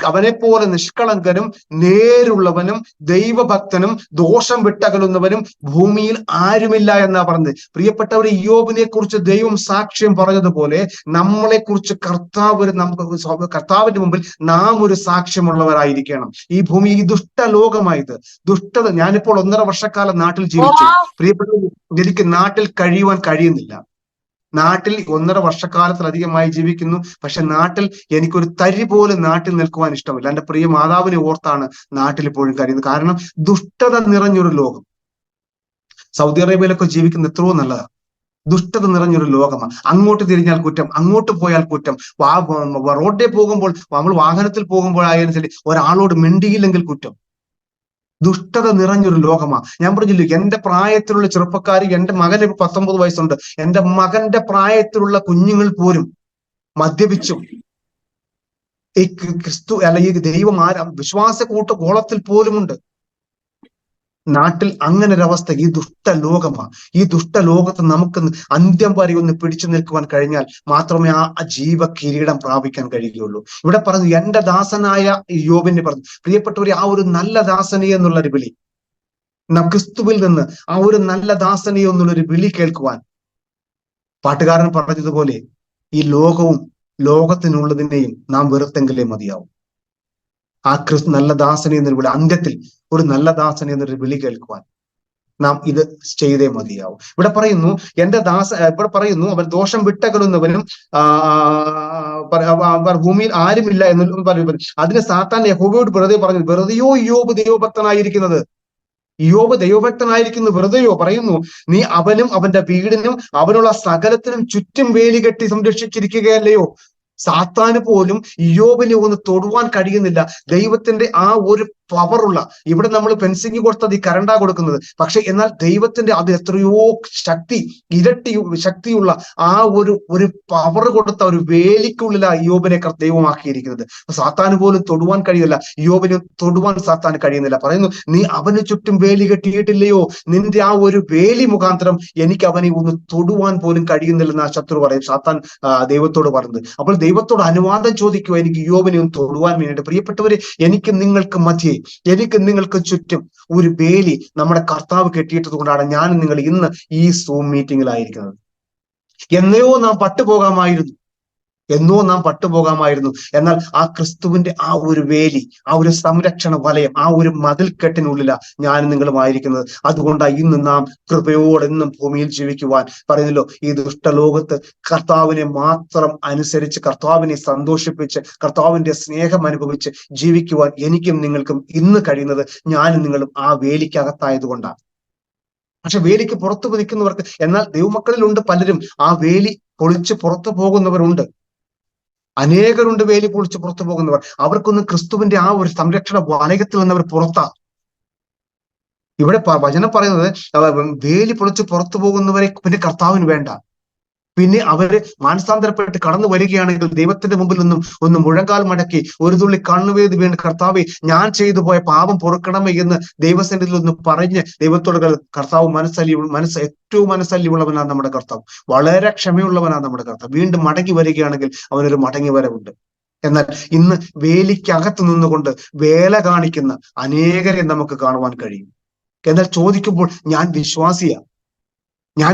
അവനെ പോലെ നിഷ്കളങ്കനും നേരുള്ളവനും ദൈവഭക്തനും ദോഷം വിട്ടകലുന്നവനും ഭൂമിയിൽ ആരുമില്ല എന്നാ പറഞ്ഞത്. പ്രിയപ്പെട്ടവരെ, യോബിനെ കുറിച്ച് ദൈവം സാക്ഷ്യം പറഞ്ഞതുപോലെ നമ്മളെ കുറിച്ച് കർത്താവിന്റെ മുമ്പിൽ നാം ഒരു സാക്ഷ്യമുള്ളവരായിരിക്കണം. ഈ ഭൂമി, ഈ ദുഷ്ടലോകമായത്, ദുഷ്ടത. ഞാനിപ്പോൾ 1.5 വർഷക്കാലം നാട്ടിൽ ജീവിച്ചു. പ്രിയപ്പെട്ടവർ, എനിക്ക് നാട്ടിൽ കഴിയുവാൻ കഴിയുന്നില്ല. നാട്ടിൽ 1.5 വർഷക്കാലത്തിലധികമായി ജീവിക്കുന്നു. പക്ഷെ നാട്ടിൽ എനിക്കൊരു തരി പോലും നാട്ടിൽ നിൽക്കുവാൻ ഇഷ്ടമില്ല. എന്റെ പ്രിയ മാതാവിനെ ഓർത്താണ് നാട്ടിൽ ഇപ്പോഴും കഴിയുന്നത്. കാരണം ദുഷ്ടത നിറഞ്ഞൊരു ലോകം. സൗദി അറേബ്യയിലൊക്കെ ജീവിക്കുന്ന എത്രയോ നല്ലതാണ്. ദുഷ്ടത നിറഞ്ഞൊരു ലോകമാണ്. അങ്ങോട്ട് തിരിഞ്ഞാൽ കുറ്റം, അങ്ങോട്ട് പോയാൽ കുറ്റം. റോഡിൽ പോകുമ്പോൾ, നമ്മൾ വാഹനത്തിൽ പോകുമ്പോഴായാലും ശരി, ഒരാളോട് മിണ്ടിയില്ലെങ്കിൽ കുറ്റം. ദുഷ്ടത നിറഞ്ഞൊരു ലോകമാണ്. ഞാൻ പറഞ്ഞില്ലേ, എന്റെ പ്രായത്തിലുള്ള ചെറുപ്പക്കാർ, എന്റെ മകന് 19 വയസ്സുണ്ട്. എന്റെ മകന്റെ പ്രായത്തിലുള്ള കുഞ്ഞുങ്ങൾ പോലും മദ്യപിച്ചും ഈ ക്രിസ്തു ഈ ദൈവം വിശ്വാസ കൂട്ടകോളത്തിൽ പോലുമുണ്ട്. നാട്ടിൽ അങ്ങനെ ഒരവസ്ഥ. ഈ ദുഷ്ടലോകമാണ്. ഈ ദുഷ്ടലോകത്ത് നമുക്ക് അന്ത്യം വരെ ഒന്ന് പിടിച്ചു നിൽക്കുവാൻ കഴിഞ്ഞാൽ മാത്രമേ ആ ജീവ കിരീടം പ്രാപിക്കാൻ കഴിയുകയുള്ളൂ. ഇവിടെ പറഞ്ഞു, എന്റെ ദാസനായ യോബിനെ പറഞ്ഞു. പ്രിയപ്പെട്ടവരെ, ആ ഒരു നല്ല ദാസനെ എന്നുള്ളൊരു വിളി, ക്രിസ്തുവിൽ നിന്ന് ആ ഒരു നല്ല ദാസനെ എന്നുള്ളൊരു വിളി കേൾക്കുവാൻ, പാട്ടുകാരൻ പറഞ്ഞതുപോലെ ഈ ലോകവും ലോകത്തിനുള്ളതിനെയും നാം വെറുത്തെങ്കിലേ മതിയാവും. ആ നല്ല ദാസനെ എന്നൊരു വിളി, അന്ത്യത്തിൽ ഒരു നല്ല ദാസനെ എന്നൊരു വിളി കേൾക്കുവാൻ നാം ഇത് ചെയ്തേ മതിയാവും. ഇവിടെ പറയുന്നു, ഇവിടെ പറയുന്നു, അവൻ ദോഷം വിട്ടകലുന്നവനും ഭൂമിയിൽ ആരുമില്ല എന്ന് പറയുന്നു. അതിന് സാത്താൻ യഹോവയോട് വെറുതെ പറഞ്ഞു, വെറുതെയോ യോബ് ദൈവഭക്തനായിരിക്കുന്നത്? യോബ് ദൈവഭക്തനായിരിക്കുന്നു വെറുതെയോ? പറയുന്നു, നീ അവനും അവന്റെ വീടിനും അവനുള്ള സകലത്തിനും ചുറ്റും വേലി കെട്ടി സംരക്ഷിച്ചിരിക്കുകയല്ലയോ? സാത്താന് പോലും യോബിനെ ഒന്ന് തൊടുവാൻ കഴിയുന്നില്ല. ദൈവത്തിന്റെ ആ ഒരു പവറുള്ള, ഇവിടെ നമ്മൾ ഫെൻസിങ് കൊടുത്തത് ഈ കരണ്ടാ കൊടുക്കുന്നത്, പക്ഷെ എന്നാൽ ദൈവത്തിന്റെ അത് എത്രയോ ഇരട്ടി ശക്തിയുള്ള ആ ഒരു പവർ കൊടുത്ത ഒരു വേലിക്കുള്ളിലാ യോബിനെ ദൈവമാക്കിയിരിക്കുന്നത്. സാത്താന് പോലും തൊടുവാൻ കഴിയില്ല, യോബിന് തൊടുവാൻ സാത്താന് കഴിയുന്നില്ല. പറയുന്നു, നീ അവന് ചുറ്റും വേലി കെട്ടിയിട്ടില്ലയോ, നിന്റെ ആ ഒരു വേലി മുഖാന്തരം എനിക്ക് അവനെ ഒന്ന് തൊടുവാൻ പോലും കഴിയുന്നില്ലെന്ന് ആ ശത്രു പറയും, സാത്താൻ ദൈവത്തോട് പറഞ്ഞത്. അപ്പോൾ ദൈവത്തോട് അനുവാദം ചോദിക്കുക, എനിക്ക് യോബിനെ ഒന്ന് തൊടുവാൻ വേണ്ടിയിട്ട്. പ്രിയപ്പെട്ടവരെ, എനിക്ക് നിങ്ങൾക്ക് ചുറ്റും ഒരു വേലി നമ്മുടെ കർത്താവ് കെട്ടിയിട്ടത് കൊണ്ടാണ് ഞാൻ നിങ്ങൾ ഇന്ന് ഈ സൂം മീറ്റിംഗിലായിരിക്കുന്നത്. എന്നോ നാം പട്ടുപോകാമായിരുന്നു. എന്നാൽ ആ ക്രിസ്തുവിന്റെ ആ ഒരു വേലി, ആ ഒരു സംരക്ഷണ വലയം, ആ ഒരു മതിൽക്കെട്ടിനുള്ളിലാ ഞാനും നിങ്ങളുമായിരിക്കുന്നത്. അതുകൊണ്ടാണ് ഇന്ന് നാം കൃപയോടെന്നും ഭൂമിയിൽ ജീവിക്കുവാൻ പറയുന്നല്ലോ. ഈ ദുഷ്ടലോകത്ത് കർത്താവിനെ മാത്രം അനുസരിച്ച്, കർത്താവിനെ സന്തോഷിപ്പിച്ച്, കർത്താവിന്റെ സ്നേഹം അനുഭവിച്ച് ജീവിക്കുവാൻ എനിക്കും നിങ്ങൾക്കും ഇന്ന് കഴിയുന്നത് ഞാനും നിങ്ങളും ആ വേലിക്കകത്തായത് കൊണ്ടാണ്. പക്ഷെ വേലിക്ക് പുറത്തു നിൽക്കുന്നവർക്ക്, എന്നാൽ ദൈവമക്കളിലുണ്ട് പലരും ആ വേലി പൊളിച്ച് പുറത്തു പോകുന്നവരുണ്ട്, അനേകരുണ്ട് വേലി പൊളിച്ച് പുറത്തു പോകുന്നവർ. അവർക്കൊന്നും ക്രിസ്തുവിന്റെ ആ ഒരു സംരക്ഷണ വലയത്തിൽ നിന്നവർ പുറത്താ. ഇവിടെ വചനം പറയുന്നത്, വേലി പൊളിച്ച് പുറത്തു പോകുന്നവരെ പിന്നെ കർത്താവിന് വേണ്ട. പിന്നെ അവര് മാനസാന്തരപ്പെട്ട് കടന്നു വരികയാണെങ്കിൽ ദൈവത്തിന്റെ മുമ്പിൽ നിന്നും ഒന്ന് മുഴങ്കാൽ മടക്കി ഒരു തുള്ളി കണ്ണുവേദി വേണ്ടി, കർത്താവെ ഞാൻ ചെയ്തു പോയ പാപം പൊറുക്കണമേ എന്ന് ദൈവസന്നിധിയിൽ ഒന്ന് പറഞ്ഞ് ദൈവത്തോട് കർത്താവ് ഏറ്റവും മനസ്സല്ലിയുള്ളവനാണ് നമ്മുടെ കർത്താവ്. വളരെ ക്ഷമയുള്ളവനാണ് നമ്മുടെ കർത്താവ്. വീണ്ടും മടങ്ങി വരികയാണെങ്കിൽ അവനൊരു മടങ്ങി വരവുണ്ട്. എന്നാൽ ഇന്ന് വേലിക്കകത്ത് നിന്നുകൊണ്ട് വേല കാണിക്കുന്ന അനേകരെ നമുക്ക് കാണുവാൻ കഴിയും. എന്നാൽ ചോദിക്കുമ്പോൾ ഞാൻ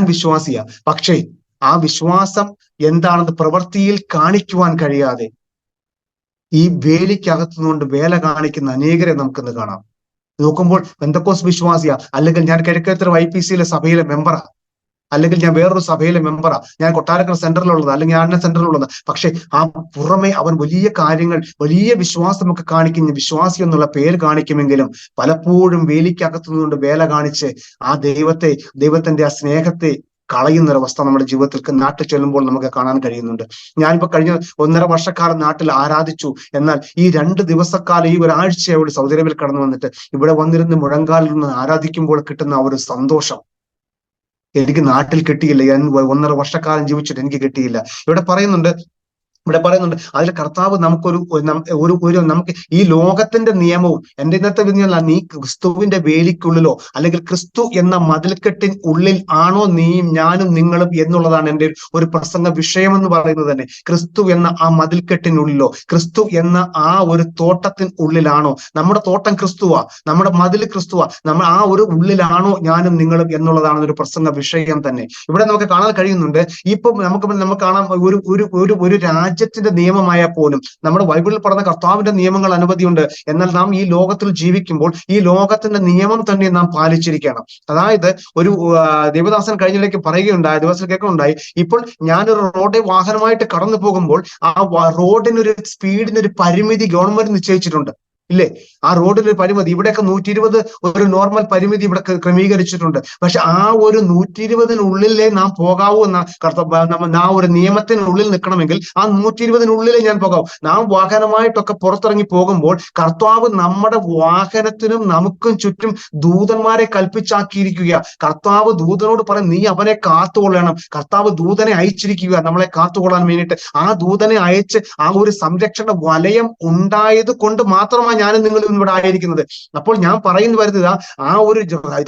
വിശ്വാസിയാ, പക്ഷേ ആ വിശ്വാസം എന്താണെന്ന് പ്രവൃത്തിയിൽ കാണിക്കുവാൻ കഴിയാതെ ഈ വേലിക്കകത്തുനിന്നുകൊണ്ട് വേല കാണിക്കുന്ന അനേകരെ നമുക്കിന്ന് കാണാം. നോക്കുമ്പോൾ പെന്തക്കോസ് വിശ്വാസിയാ, അല്ലെങ്കിൽ ഞാൻ കിഴക്കേത്തറ YPCയിലെ സഭയിലെ മെമ്പറാ, അല്ലെങ്കിൽ ഞാൻ വേറൊരു സഭയിലെ മെമ്പറാ, ഞാൻ കൊട്ടാരക്കര സെന്ററിലുള്ളത്, അല്ലെങ്കിൽ ഞാൻ സെന്ററിലുള്ളത്. പക്ഷെ ആ പുറമെ അവൻ വലിയ കാര്യങ്ങൾ, വലിയ വിശ്വാസമൊക്കെ കാണിക്കുന്ന വിശ്വാസി എന്നുള്ള പേര് കാണിക്കുമെങ്കിലും പലപ്പോഴും വേലിക്കകത്തു നിന്നുകൊണ്ട് വേല കാണിച്ച് ആ ദൈവത്തിന്റെ ആ സ്നേഹത്തെ കളയുന്നൊരവസ്ഥ നമ്മുടെ ജീവിതത്തിൽ നാട്ടിൽ ചെല്ലുമ്പോൾ നമുക്ക് കാണാൻ കഴിയുന്നുണ്ട്. ഞാനിപ്പോ കഴിഞ്ഞ 1.5 വർഷക്കാലം നാട്ടിൽ ആരാധിച്ചു. എന്നാൽ ഈ 2 ദിവസക്കാലം, ഈ ഒരാഴ്ചയോട് സൗദി അറേബ്യയിൽ കടന്നു വന്നിട്ട് ഇവിടെ വന്നിരുന്ന് മുഴങ്കാലിൽ നിന്ന് ആരാധിക്കുമ്പോൾ കിട്ടുന്ന ആ ഒരു സന്തോഷം എനിക്ക് നാട്ടിൽ കിട്ടിയില്ല. ഞാൻ 1.5 വർഷക്കാലം ജീവിച്ചിട്ട് എനിക്ക് കിട്ടിയില്ല. ഇവിടെ പറയുന്നുണ്ട് അതിൽ കർത്താവ് നമുക്ക് ഈ ലോകത്തിന്റെ നിയമവും, എന്റെ ഇന്നത്തെ വിധിയല്ല, നീ ക്രിസ്തുവിന്റെ വേലിക്കുള്ളിലോ അല്ലെങ്കിൽ ക്രിസ്തു എന്ന മതിൽക്കെട്ടിൻ ഉള്ളിൽ ആണോ നീയും ഞാനും നിങ്ങളും എന്നുള്ളതാണ് എൻ്റെ ഒരു പ്രസംഗ വിഷയം എന്ന് പറയുന്നത് തന്നെ. ക്രിസ്തു എന്ന ആ മതിൽക്കെട്ടിനുള്ളിലോ, ക്രിസ്തു എന്ന ആ ഒരു തോട്ടത്തിൻ ഉള്ളിലാണോ, നമ്മുടെ തോട്ടം ക്രിസ്തുവാ, നമ്മുടെ മതിൽ ക്രിസ്തുവാ, നമ്മൾ ആ ഒരു ഉള്ളിലാണോ ഞാനും നിങ്ങളും എന്നുള്ളതാണ് ഒരു പ്രസംഗ വിഷയം തന്നെ. ഇവിടെ നമുക്ക് കാണാൻ കഴിയുന്നുണ്ട്. ഇപ്പൊ നമുക്ക് കാണാം, ഒരു രാജ്യത്തിന്റെ നിയമമായ പോലും നമ്മുടെ ബൈബിളിൽ പറഞ്ഞ കർത്താവിന്റെ നിയമങ്ങൾ അനവധിയുണ്ട്. എന്നാൽ നാം ഈ ലോകത്തിൽ ജീവിക്കുമ്പോൾ ഈ ലോകത്തിന്റെ നിയമം തന്നെ നാം പാലിച്ചിരിക്കണം. അതായത് ഒരു ദേവദാസൻ കഴിഞ്ഞിടയ്ക്ക് പറയുകയുണ്ടായി, ദിവസം കേൾക്കുന്നുണ്ടായി, ഇപ്പോൾ ഞാനൊരു വാഹനമായിട്ട് കടന്നു പോകുമ്പോൾ ആ റോഡിനൊരു സ്പീഡിനൊരു പരിമിതി ഗവൺമെന്റ് നിശ്ചയിച്ചിട്ടുണ്ട്, ഇല്ലേ? ആ റോഡിൽ ഒരു പരിമിതി, ഇവിടെയൊക്കെ 120 ഒരു നോർമൽ പരിമിതി ഇവിടെ ക്രമീകരിച്ചിട്ടുണ്ട്. പക്ഷെ ആ ഒരു 120-നുള്ളിലേ നാം പോകാവൂ എന്ന ആ ഒരു നിയമത്തിനുള്ളിൽ നിൽക്കണമെങ്കിൽ ആ 120-നുള്ളിലേ ഞാൻ പോകാവൂ. നാം വാഹനമായിട്ടൊക്കെ പുറത്തിറങ്ങി പോകുമ്പോൾ കർത്താവ് നമ്മുടെ വാഹനത്തിനും നമുക്കും ചുറ്റും ദൂതന്മാരെ കൽപ്പിച്ചാക്കിയിരിക്കുക. കർത്താവ് ദൂതനോട് പറയും, നീ അവനെ കാത്തുകൊള്ളണം. കർത്താവ് ദൂതനെ അയച്ചിരിക്കുക നമ്മളെ കാത്തുകൊള്ളാൻ വേണ്ടിയിട്ട്. ആ ദൂതനെ അയച്ച് ആ ഒരു സംരക്ഷണ വലയം ഉണ്ടായത് കൊണ്ട് മാത്രമാണ് ഞാനും നിങ്ങളും ഇവിടെ ആയിരിക്കുന്നത്. അപ്പോൾ ഞാൻ പറയുന്നു വരുന്നത്, ആ ഒരു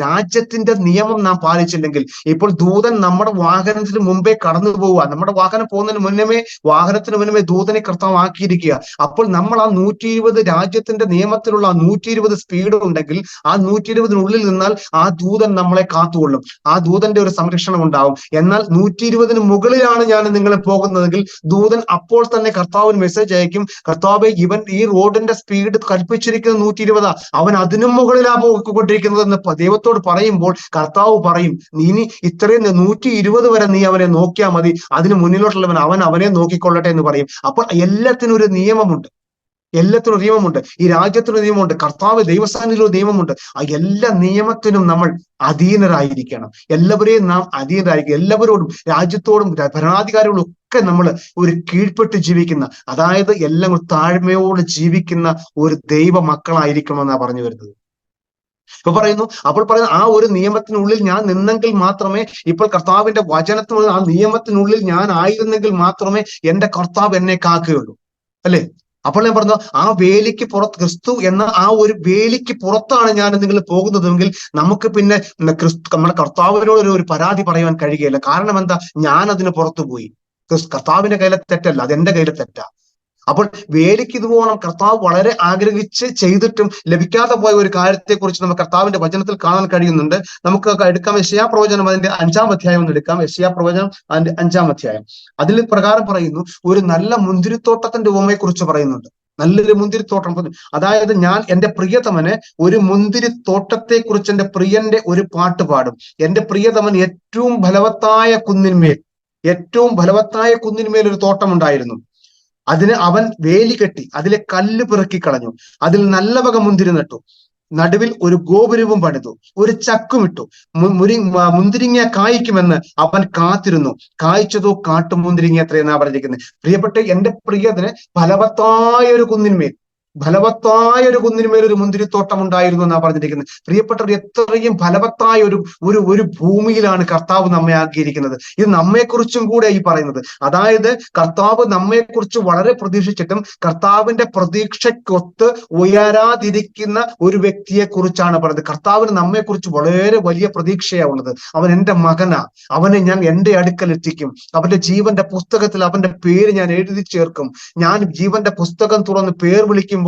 രാജ്യത്തിന്റെ നിയമം നാം പാലിച്ചില്ലെങ്കിൽ ഇപ്പോൾ ദൂതൻ നമ്മുടെ വാഹനത്തിന് മുമ്പേ കടന്നു പോവുക, നമ്മുടെ വാഹനം പോകുന്നതിന് വാഹനത്തിന് മുന്നമേ ദൂതനെ കർത്താവ് ആക്കിയിരിക്കുക. അപ്പോൾ നമ്മൾ ആ 120 രാജ്യത്തിന്റെ നിയമത്തിലുള്ള ആ 120 സ്പീഡ് ഉണ്ടെങ്കിൽ ആ 120-നുള്ളിൽ നിന്നാൽ ആ ദൂതൻ നമ്മളെ കാത്തുകൊള്ളും, ആ ദൂതന്റെ ഒരു സംരക്ഷണം ഉണ്ടാവും. എന്നാൽ 120-ന് മുകളിലാണ് ഞാൻ നിങ്ങളെ പോകുന്നതെങ്കിൽ ദൂതൻ അപ്പോൾ തന്നെ കർത്താവിന് മെസ്സേജ് അയക്കും, കർത്താവെ ഇവൻ ഈ റോഡിന്റെ സ്പീഡ് കൽപ്പിച്ചിരിക്കുന്നത് 120, അവൻ അതിനും മുകളിലാ പോയിക്കൊണ്ടിരിക്കുന്നത് എന്ന് ദൈവത്തോട് പറയുമ്പോൾ കർത്താവ് പറയും, ഇനി ഇത്രയും 120 വരെ നീ അവനെ നോക്കിയാൽ മതി, അതിന് മുന്നിലോട്ടുള്ളവൻ അവനെ നോക്കിക്കൊള്ളട്ടെ എന്ന് പറയും. അപ്പോൾ എല്ലാത്തിനും ഒരു നിയമമുണ്ട്, ഈ രാജ്യത്തിനൊരു നിയമമുണ്ട്, കർത്താവ് ദൈവസ്ഥാനിലൊരു നിയമമുണ്ട്. ആ എല്ലാ നിയമത്തിനും നമ്മൾ അധീനരായിരിക്കണം. എല്ലാവരെയും നാം അധീനരായിരിക്കും. എല്ലാവരോടും, രാജ്യത്തോടും ഭരണാധികാരികളോടും ഇതിനൊക്കെ നമ്മൾ ഒരു കീഴ്പ്പെട്ട് ജീവിക്കുന്ന, അതായത് എല്ലാം ഒരു താഴ്മയോട് ജീവിക്കുന്ന ഒരു ദൈവ മക്കളായിരിക്കണമെന്നാണ് പറഞ്ഞു വരുന്നത്. ഇപ്പൊ അപ്പോൾ പറയുന്നു ആ ഒരു നിയമത്തിനുള്ളിൽ ഞാൻ നിന്നെങ്കിൽ മാത്രമേ, ഇപ്പോൾ കർത്താവിന്റെ വചനത്തിനുള്ള ആ നിയമത്തിനുള്ളിൽ ഞാൻ ആയിരുന്നെങ്കിൽ മാത്രമേ എന്റെ കർത്താവ് എന്നെ കാക്കുകയുള്ളൂ, അല്ലെ? അപ്പോൾ ഞാൻ പറഞ്ഞു, ആ വേലിക്ക് പുറത്ത്, ക്രിസ്തു എന്ന ആ ഒരു വേലിക്ക് പുറത്താണ് ഞാൻ നിങ്ങൾ പോകുന്നതെങ്കിൽ നമുക്ക് പിന്നെ നമ്മുടെ കർത്താവിനോട് ഒരു പരാതി പറയാൻ കഴിയുകയില്ല. കാരണം എന്താ? ഞാൻ അതിന് പുറത്തു പോയി. കർത്താവിന്റെ കയ്യിലെ തെറ്റല്ല, അത് എന്റെ കയ്യിലെ തെറ്റാ. അപ്പോൾ വേലിക്ക് ഇതുപോണം കർത്താവ് വളരെ ആഗ്രഹിച്ച് ചെയ്തിട്ടും ലഭിക്കാതെ പോയ ഒരു കാര്യത്തെക്കുറിച്ച് നമുക്ക് കർത്താവിന്റെ വചനത്തിൽ കാണാൻ കഴിയുന്നുണ്ട്. നമുക്ക് എടുക്കാം യെശയ്യാ പ്രവചനം, അതിന്റെ 5-ാം അധ്യായം ഒന്ന് എടുക്കാം. യെശയ്യാ പ്രവചനം അതിന്റെ 5-ാം അധ്യായം. അതിൽ പ്രകാരം പറയുന്നു, ഒരു നല്ല മുന്തിരിത്തോട്ടത്തിന്റെ ഉപമയെ കുറിച്ച് പറയുന്നുണ്ട്. നല്ലൊരു മുന്തിരിത്തോട്ടം, അതായത് ഞാൻ എന്റെ പ്രിയതമന് ഒരു മുന്തിരിത്തോട്ടത്തെ കുറിച്ച് എന്റെ പ്രിയന്റെ ഒരു പാട്ട് പാടും. എന്റെ പ്രിയതമൻ ഏറ്റവും ഫലവത്തായ കുന്നിന്മേൽ ഒരു തോട്ടം ഉണ്ടായിരുന്നു. അതിന് അവൻ വേലി കെട്ടി അതിലെ കല്ല് പിറക്കി കളഞ്ഞു. അതിൽ നല്ല വക മുന്തിരി നട്ടു. നടുവിൽ ഒരു ഗോപുരവും പണിതു, ഒരു ചക്കുമിട്ടു. മുന്തിരിങ്ങ കായ്ക്കുമെന്ന് അവൻ കാത്തിരുന്നു. കായ്ച്ചതോ കാട്ടുമുന്തിരിങ്ങ എത്രയെന്നാ പറഞ്ഞിരിക്കുന്നത്. പ്രിയപ്പെട്ട എന്റെ പ്രിയതിന് ഫലവത്തായ ഒരു കുന്നിന്മേൽ ഒരു മുന്തിരിത്തോട്ടം ഉണ്ടായിരുന്നു എന്നാണ് പറഞ്ഞിരിക്കുന്നത്. പ്രിയപ്പെട്ടവർ, എത്രയും ഫലവത്തായ ഒരു ഭൂമിയിലാണ് കർത്താവ് നമ്മെ ആക്കിയിരിക്കുന്നത്. ഇത് നമ്മെക്കുറിച്ചും കൂടെ ഈ പറയുന്നത്. അതായത് കർത്താവ് നമ്മെക്കുറിച്ച് വളരെ പ്രതീക്ഷിച്ചിട്ടും കർത്താവിന്റെ പ്രതീക്ഷയ്ക്കൊത്ത് ഉയരാതിരിക്കുന്ന ഒരു വ്യക്തിയെ കുറിച്ചാണ് പറയുന്നത്. കർത്താവിന് നമ്മെക്കുറിച്ച് വളരെ വലിയ പ്രതീക്ഷയാവുന്നത്. അവൻ എന്റെ മകനാ, അവനെ ഞാൻ എന്റെ അടുക്കൽ എത്തിക്കും, അവന്റെ ജീവന്റെ പുസ്തകത്തിൽ അവന്റെ പേര് ഞാൻ എഴുതി ചേർക്കും. ഞാൻ ജീവന്റെ പുസ്തകം തുറന്ന് പേർ വിളിക്കും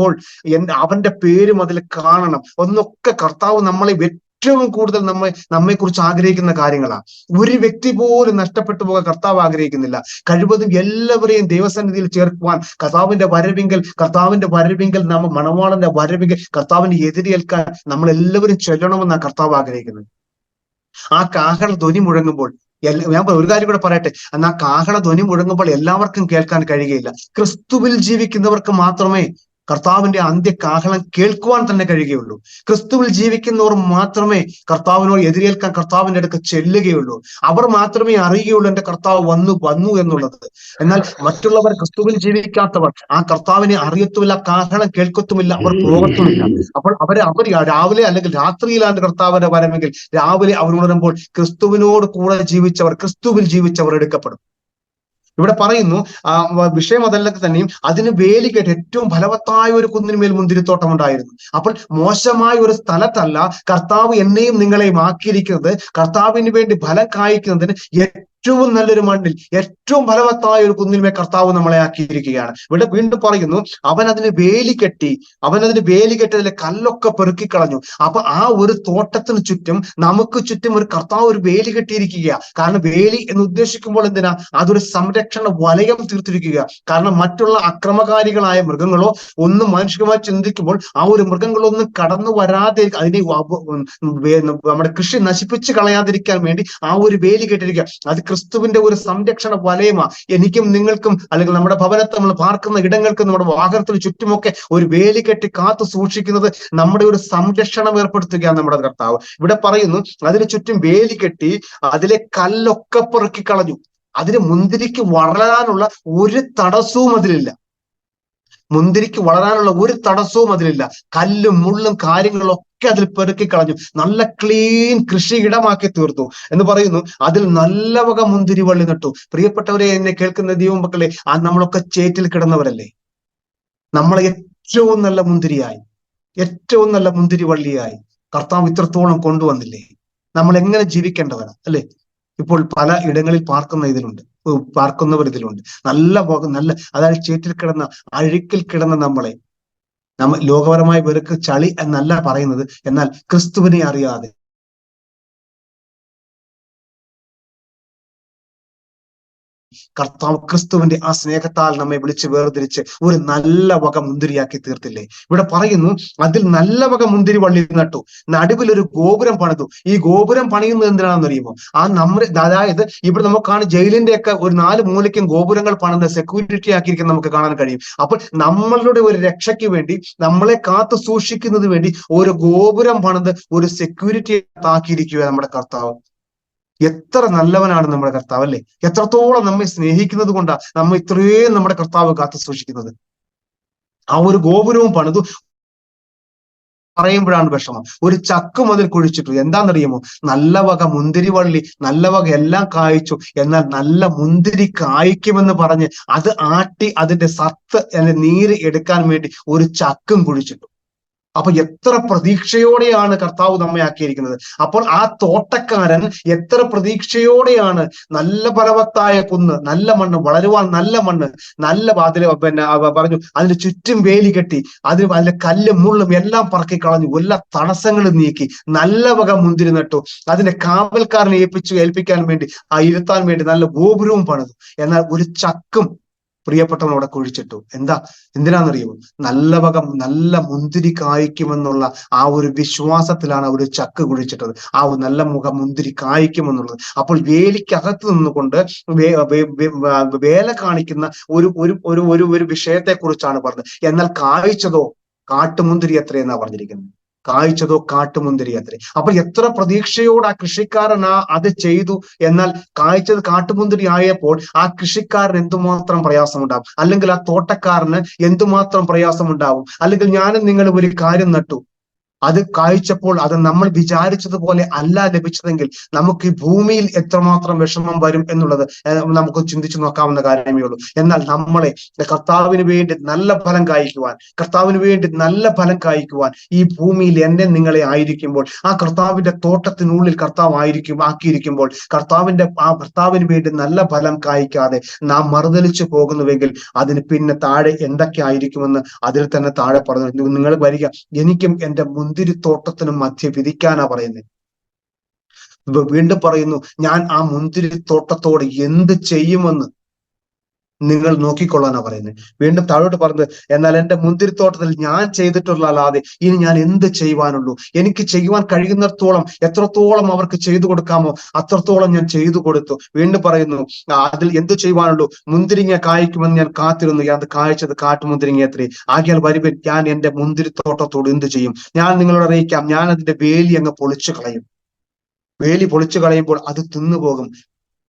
അവന്റെ പേരും അതിൽ കാണണം. ഒന്നൊക്കെ കർത്താവ് നമ്മളെ ഏറ്റവും കൂടുതൽ നമ്മെക്കുറിച്ച് ആഗ്രഹിക്കുന്ന കാര്യങ്ങളാണ്. ഒരു വ്യക്തി പോലും നഷ്ടപ്പെട്ടു പോകാൻ കർത്താവ് ആഗ്രഹിക്കുന്നില്ല. കഴിവതും എല്ലാവരെയും ദൈവസന്നിധിയിൽ ചേർക്കുവാൻ കർത്താവിന്റെ വരവിങ്കൽ നാം മണവാളന്റെ വരവിങ്കൽ കർത്താവിന്റെ എതിരേൽക്കാൻ നമ്മൾ എല്ലാവരും ചെല്ലണമെന്നാണ് കർത്താവ് ആഗ്രഹിക്കുന്നത്. ആ കാഹള ധ്വനി മുഴങ്ങുമ്പോൾ, ഞാൻ ഒരു കാര്യം കൂടെ പറയട്ടെ, എന്നാൽ കാഹള ധ്വനി മുഴങ്ങുമ്പോൾ എല്ലാവർക്കും കേൾക്കാൻ കഴിയുകയില്ല. ക്രിസ്തുവിൽ ജീവിക്കുന്നവർക്ക് മാത്രമേ കർത്താവിന്റെ കാഹളം കേൾക്കുവാൻ തന്നെ കഴിയുകയുള്ളൂ. ക്രിസ്തുവിൽ ജീവിക്കുന്നവർ മാത്രമേ കർത്താവിനോട് എതിരേൽക്കാൻ കർത്താവിന്റെ അടുക്ക് ചെല്ലുകയുള്ളൂ. അവർ മാത്രമേ അറിയുകയുള്ളൂ എന്റെ കർത്താവ് വന്നു എന്നുള്ളത്. എന്നാൽ മറ്റുള്ളവർ, ക്രിസ്തുവിൽ ജീവിക്കാത്തവർ ആ കർത്താവിനെ അറിയത്തുമില്ല, കാഹളം കേൾക്കത്തുമില്ല, അവർ പോകത്തുമില്ല. അപ്പോൾ അവർ രാവിലെ അല്ലെങ്കിൽ രാത്രിയിലാണ് കർത്താവിന്റെ വരമെങ്കിൽ രാവിലെ അവരുണരുമ്പോൾ ക്രിസ്തുവിനോട് കൂടെ ക്രിസ്തുവിൽ ജീവിച്ചവർ എടുക്കപ്പെടും. ഇവിടെ പറയുന്നു, വിഷയം അതല്ല തന്നെയും അതിന് വേലി കെട്ടി ഏറ്റവും ഫലവത്തായ ഒരു കുന്നിന്മേൽ മുന്തിരിത്തോട്ടം ഉണ്ടായിരുന്നു. അപ്പോൾ മോശമായ ഒരു സ്ഥലത്തല്ല കർത്താവ് എന്നെയും നിങ്ങളെയും ആക്കിയിരിക്കുന്നത്. കർത്താവിന് വേണ്ടി ഫലം കായ്ക്കുന്നതിന് ഏറ്റവും നല്ലൊരു മണ്ണിൽ, ഏറ്റവും ഫലവത്തായ ഒരു കുന്നിന്മേൽ കർത്താവ് നമ്മളെ ആക്കിയിരിക്കുകയാണ്. ഇവിടെ വീണ്ടും പറയുന്നു, അവൻ അതിന് വേലി കെട്ടി അതിലെ കല്ലൊക്കെ പെറുക്കിക്കളഞ്ഞു. അപ്പൊ ആ ഒരു തോട്ടത്തിന് ചുറ്റും, നമുക്ക് ചുറ്റും ഒരു കർത്താവ് ഒരു വേലി കെട്ടിയിരിക്കുകയാണ്. കാരണം വേലി എന്ന് ഉദ്ദേശിക്കുമ്പോൾ എന്തിനാ? അതൊരു സംരക്ഷണ വലയം തീർത്തിരിക്കുക. കാരണം മറ്റുള്ള അക്രമകാരികളായ മൃഗങ്ങളോ ഒന്നും മനുഷ്യമായി ചിന്തിക്കുമ്പോൾ ആ ഒരു മൃഗങ്ങളൊന്നും കടന്നു വരാതെ അതിനെ നമ്മുടെ കൃഷി നശിപ്പിച്ച് കളയാതിരിക്കാൻ വേണ്ടി ആ ഒരു വേലി കെട്ടിരിക്കുക. അത് ക്രിസ്തുവിന്റെ ഒരു സംരക്ഷണ വലയമാ. എനിക്കും നിങ്ങൾക്കും, അല്ലെങ്കിൽ നമ്മുടെ ഭവനത്തെ നമ്മൾ പാർക്കുന്ന ഇടങ്ങൾക്ക്, നമ്മുടെ വാഹനത്തിന് ചുറ്റുമൊക്കെ ഒരു വേലി കെട്ടി കാത്തു സൂക്ഷിക്കുന്നത് നമ്മുടെ ഒരു സംരക്ഷണം ഏർപ്പെടുത്തുകയാണ് നമ്മുടെ കർത്താവ്. ഇവിടെ പറയുന്നു, അതിന് ചുറ്റും വേലി കെട്ടി അതിലെ കല്ലൊക്കെ പെറുക്കിക്കളഞ്ഞു. അതിന് മുന്തിരിക്ക് വളരാനുള്ള ഒരു തടസ്സവും അതിലില്ല. കല്ലും മുള്ളും കാര്യങ്ങളൊക്കെ അതിൽ പെറുക്കിക്കളഞ്ഞു. നല്ല ക്ലീൻ കൃഷിയിടമാക്കി തീർത്തു എന്ന് പറയുന്നു. അതിൽ നല്ല വക മുന്തിരി വള്ളി നട്ടു. പ്രിയപ്പെട്ടവരെ, എന്നെ കേൾക്കുന്ന ദൈവമക്കളെ, നമ്മളൊക്കെ ചേറ്റിൽ കിടന്നവരല്ലേ? നമ്മളെ ഏറ്റവും നല്ല മുന്തിരി വള്ളിയായി കർത്താവ് ഇത്രത്തോളം കൊണ്ടുവന്നില്ലേ? നമ്മൾ എങ്ങനെ ജീവിക്കേണ്ടവരാ, അല്ലെ? ഇപ്പോൾ പല ഇടങ്ങളിൽ പാർക്കുന്നവർ ഇതിലുണ്ട്. അതായത് ചേറ്റിൽ കിടന്ന, അഴുക്കിൽ കിടന്ന നമ്മളെ ലോകപരമായി വെറുക്ക് ചളി എന്നല്ല പറയുന്നത്. എന്നാൽ ക്രിസ്തുവിനെ അറിയാതെ, കർത്താവ് ക്രിസ്തുവിന്റെ ആ സ്നേഹത്താൽ നമ്മെ വിളിച്ച് വേർതിരിച്ച് ഒരു നല്ല വക മുന്തിരിയാക്കി തീർത്തില്ലേ? ഇവിടെ പറയുന്നു, അതിൽ നല്ല വക മുന്തിരി വള്ളി നട്ടു, നടുവിൽ ഒരു ഗോപുരം പണിതു. ഈ ഗോപുരം പണിയുന്നത് എന്തിനാണെന്ന് അറിയുമോ? അതായത് ഇവിടെ നമുക്കാണ് ജയിലിന്റെ ഒക്കെ ഒരു 4 മൂലയ്ക്കും ഗോപുരങ്ങൾ പണിത് സെക്യൂരിറ്റി ആക്കിയിരിക്കുന്നത് നമുക്ക് കാണാൻ കഴിയും. അപ്പോൾ നമ്മളുടെ ഒരു രക്ഷയ്ക്ക് വേണ്ടി, നമ്മളെ കാത്തു സൂക്ഷിക്കുന്നതിന് വേണ്ടി ഒരു ഗോപുരം പണിത് ഒരു സെക്യൂരിറ്റി ആക്കിയിരിക്കുക നമ്മുടെ കർത്താവ്. എത്ര നല്ലവനാണ് നമ്മുടെ കർത്താവ്, അല്ലേ? എത്രത്തോളം നമ്മെ സ്നേഹിക്കുന്നത് കൊണ്ടാണ് നമ്മ ഇത്രയും നമ്മുടെ കർത്താവ് കാത്തു സൂക്ഷിക്കുന്നത്. ആ ഒരു ഗോപുരവും പണിതു പറയുമ്പോഴാണ് വിഷമം. ഒരു ചക്കും അതിൽ കുഴിച്ചിട്ടു. എന്താണെന്നറിയുമോ? നല്ല വക മുന്തിരിവള്ളി, നല്ല വക എല്ലാം കായ്ച്ചു, എന്നാൽ നല്ല മുന്തിരി കായ്ക്കുമെന്ന് പറഞ്ഞ് അത് ആട്ടി അതിന്റെ സത്ത് നീര് എടുക്കാൻ വേണ്ടി ഒരു ചക്കും കുഴിച്ചിട്ടു. അപ്പൊ എത്ര പ്രതീക്ഷയോടെയാണ് കർത്താവ് നമ്മെ ആക്കിയിരിക്കുന്നത്. അപ്പോൾ ആ തോട്ടക്കാരൻ എത്ര പ്രതീക്ഷയോടെയാണ് നല്ല ഫലവത്തായ കുന്ന്, നല്ല മണ്ണ്, വളരുവാൻ നല്ല മണ്ണ്, നല്ല അതില് പറഞ്ഞു അതിന് ചുറ്റും വേലി കെട്ടി, അതിലെ കല്ലും മുള്ളും എല്ലാം പറക്കി കളഞ്ഞു, എല്ലാ തടസ്സങ്ങളും നീക്കി നല്ല വക മുന്തിരി നട്ടു, അതിന്റെ കാവൽക്കാരനെ ഏൽപ്പിക്കാൻ വേണ്ടി ഇരുത്താൻ വേണ്ടി നല്ല ഗോപുരവും പണിതു. എന്നാൽ ഒരു ചക്കും പ്രിയപ്പെട്ടവൻ അവിടെ കുഴിച്ചിട്ടു. എന്തിനാണെന്നറിയുമോ? നല്ല മുന്തിരി കായ്ക്കുമെന്നുള്ള ആ ഒരു വിശ്വാസത്തിലാണ് അവർ ചക്ക് കുഴിച്ചിട്ടത്. ആ ഒരു നല്ല മുന്തിരി കായ്ക്കുമെന്നുള്ളത്. അപ്പോൾ വേലിക്കകത്ത് നിന്നുകൊണ്ട് വേല കാണിക്കുന്ന ഒരു വിഷയത്തെ കുറിച്ചാണ് പറഞ്ഞത്. എന്നാൽ കായ്ച്ചതോ കാട്ടുമുന്തിരി എത്രയെന്നാ പറഞ്ഞിരിക്കുന്നത്. കായ്ച്ചതോ കാട്ടുമുന്തിരി അത്രേ. അപ്പൊ എത്ര പ്രതീക്ഷയോട് ആ കൃഷിക്കാരൻ അത് ചെയ്തു. എന്നാൽ കായ്ച്ചത് കാട്ടുമുന്തിരി ആയപ്പോൾ ആ കൃഷിക്കാരന് എന്തുമാത്രം പ്രയാസമുണ്ടാവും, അല്ലെങ്കിൽ ആ തോട്ടക്കാരന് എന്തുമാത്രം പ്രയാസമുണ്ടാവും. അല്ലെങ്കിൽ ഞാനും നിങ്ങൾ ഒരു കാര്യം നട്ടു, അത് കായ്ച്ചപ്പോൾ അത് നമ്മൾ വിചാരിച്ചതുപോലെ അല്ല ലഭിച്ചതെങ്കിൽ നമുക്ക് ഈ ഭൂമിയിൽ എത്രമാത്രം വിഷമം വരും എന്നുള്ളത് നമുക്ക് ചിന്തിച്ചു നോക്കാവുന്ന കാര്യമേ ഉള്ളൂ. എന്നാൽ നമ്മളെ കർത്താവിന് വേണ്ടി നല്ല ഫലം കായ്ക്കുവാൻ ഈ ഭൂമിയിൽ എന്നെ നിങ്ങളെ ആയിരിക്കുമ്പോൾ, ആ കർത്താവിന്റെ തോട്ടത്തിനുള്ളിൽ കർത്താവ് ആക്കിയിരിക്കുമ്പോൾ, ഭർത്താവിന് വേണ്ടി നല്ല ഫലം കായ്ക്കാതെ നാം മറുതലിച്ചു പോകുന്നുവെങ്കിൽ അതിന് പിന്നെ താഴെ എന്തൊക്കെ ആയിരിക്കുമെന്ന് അതിൽ തന്നെ താഴെ പറഞ്ഞു. നിങ്ങൾ വരിക, എനിക്കും എന്റെ മുന്തിരിത്തോട്ടത്തിനും മധ്യ വിധിക്കാനാ പറയുന്നത്. വീണ്ടും പറയുന്നു, ഞാൻ ആ മുന്തിരിത്തോട്ടത്തോട് എന്ത് ചെയ്യുമെന്ന് നിങ്ങൾ നോക്കിക്കൊള്ളാനാ പറയുന്നത്. വീണ്ടും താഴോട്ട് പറഞ്ഞത്, എന്നാൽ എന്റെ മുന്തിരിത്തോട്ടത്തിൽ ഞാൻ ചെയ്തിട്ടുള്ള അല്ലാതെ ഇനി ഞാൻ എന്ത് ചെയ്യുവാനുള്ളൂ? എനിക്ക് ചെയ്യുവാൻ കഴിയുന്നിടത്തോളം, എത്രത്തോളം അവർക്ക് ചെയ്തു കൊടുക്കാമോ അത്രത്തോളം ഞാൻ ചെയ്തു കൊടുത്തു. വീണ്ടും പറയുന്നു, അതിൽ എന്ത് ചെയ്യുവാനുള്ളൂ? മുന്തിരിങ്ങ കായ്ക്കുമെന്ന് ഞാൻ കാത്തിരുന്നു, അത് കായ്ച്ചത് കാട്ടുമുന്തിരിങ്ങ അത്രേ. ആകിയാൽ വരുവിൻ, ഞാൻ എന്റെ മുന്തിരിത്തോട്ടത്തോട് എന്ത് ചെയ്യും? ഞാൻ നിങ്ങളോട് അറിയിക്കാം, ഞാൻ അതിന്റെ വേലി അങ്ങ് പൊളിച്ചു കളയും. വേലി പൊളിച്ചു കളയുമ്പോൾ അത് തിന്നുപോകും.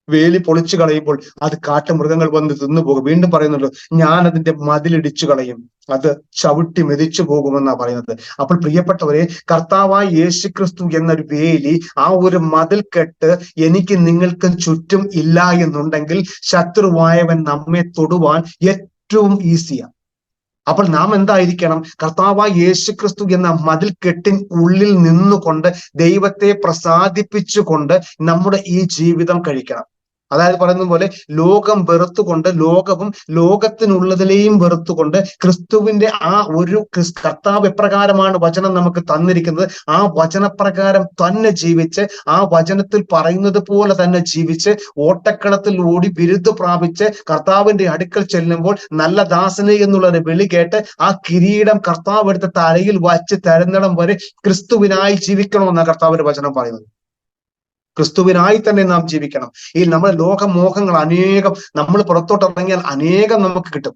വേലി പൊളിച്ചു കളയുമ്പോൾ അത് കാട്ടുമൃഗങ്ങൾ വന്ന് തിന്നുപോകും. വീണ്ടും പറയുന്നുള്ളൂ, ഞാൻ അതിന്റെ മതിലിടിച്ചു കളയും, അത് ചവിട്ടി മെതിച്ചു പോകുമെന്നാ പറയുന്നത്. അപ്പോൾ പ്രിയപ്പെട്ടവരെ, കർത്താവായ യേശുക്രിസ്തു എന്നൊരു വേലി, ആ ഒരു മതിൽ കെട്ട് എനിക്ക് നിങ്ങൾക്ക് ചുറ്റും ഇല്ല എന്നുണ്ടെങ്കിൽ ശത്രുവായവൻ നമ്മെ തൊടുവാൻ ഏറ്റവും ഈസിയാണ്. അപ്പോൾ നാം എന്തായിരിക്കണം? കർത്താവായ യേശുക്രിസ്തു എന്ന മതിൽ കെട്ടിൻ ഉള്ളിൽ നിന്നുകൊണ്ട് ദൈവത്തെ പ്രസാദിപ്പിച്ചുകൊണ്ട് നമ്മുടെ ഈ ജീവിതം കഴിക്കണം. അതായത് പറയുന്ന പോലെ ലോകം വെറുത്തുകൊണ്ട്, ലോകവും ലോകത്തിനുള്ളതിലെയും വെറുത്തുകൊണ്ട് ക്രിസ്തുവിന്റെ ആ ഒരു കർത്താവ് എപ്രകാരമാണ് വചനം നമുക്ക് തന്നിരിക്കുന്നത്, ആ വചനപ്രകാരം തന്നെ ജീവിച്ച്, ആ വചനത്തിൽ പറയുന്നത് പോലെ തന്നെ ജീവിച്ച്, ഓട്ടക്കളത്തിൽ ഓടി ബിരുദ പ്രാപിച്ച് കർത്താവിന്റെ അടുക്കൽ ചെല്ലുമ്പോൾ നല്ല ദാസനെ എന്നുള്ളൊരു വിളി കേട്ട് ആ കിരീടം കർത്താവ് എടുത്ത് തലയിൽ വച്ച് തരുന്നിടം വരെ ക്രിസ്തുവിനായി ജീവിക്കണമെന്നാണ് കർത്താവിന്റെ വചനം പറയുന്നത്. ക്രിസ്തുവിനായി തന്നെ നാം ജീവിക്കണം. ഈ നമ്മുടെ ലോകമോഹങ്ങൾ അനേകം, നമ്മൾ പുറത്തോട്ട് ഇറങ്ങിയാൽ അനേകം നമുക്ക് കിട്ടും.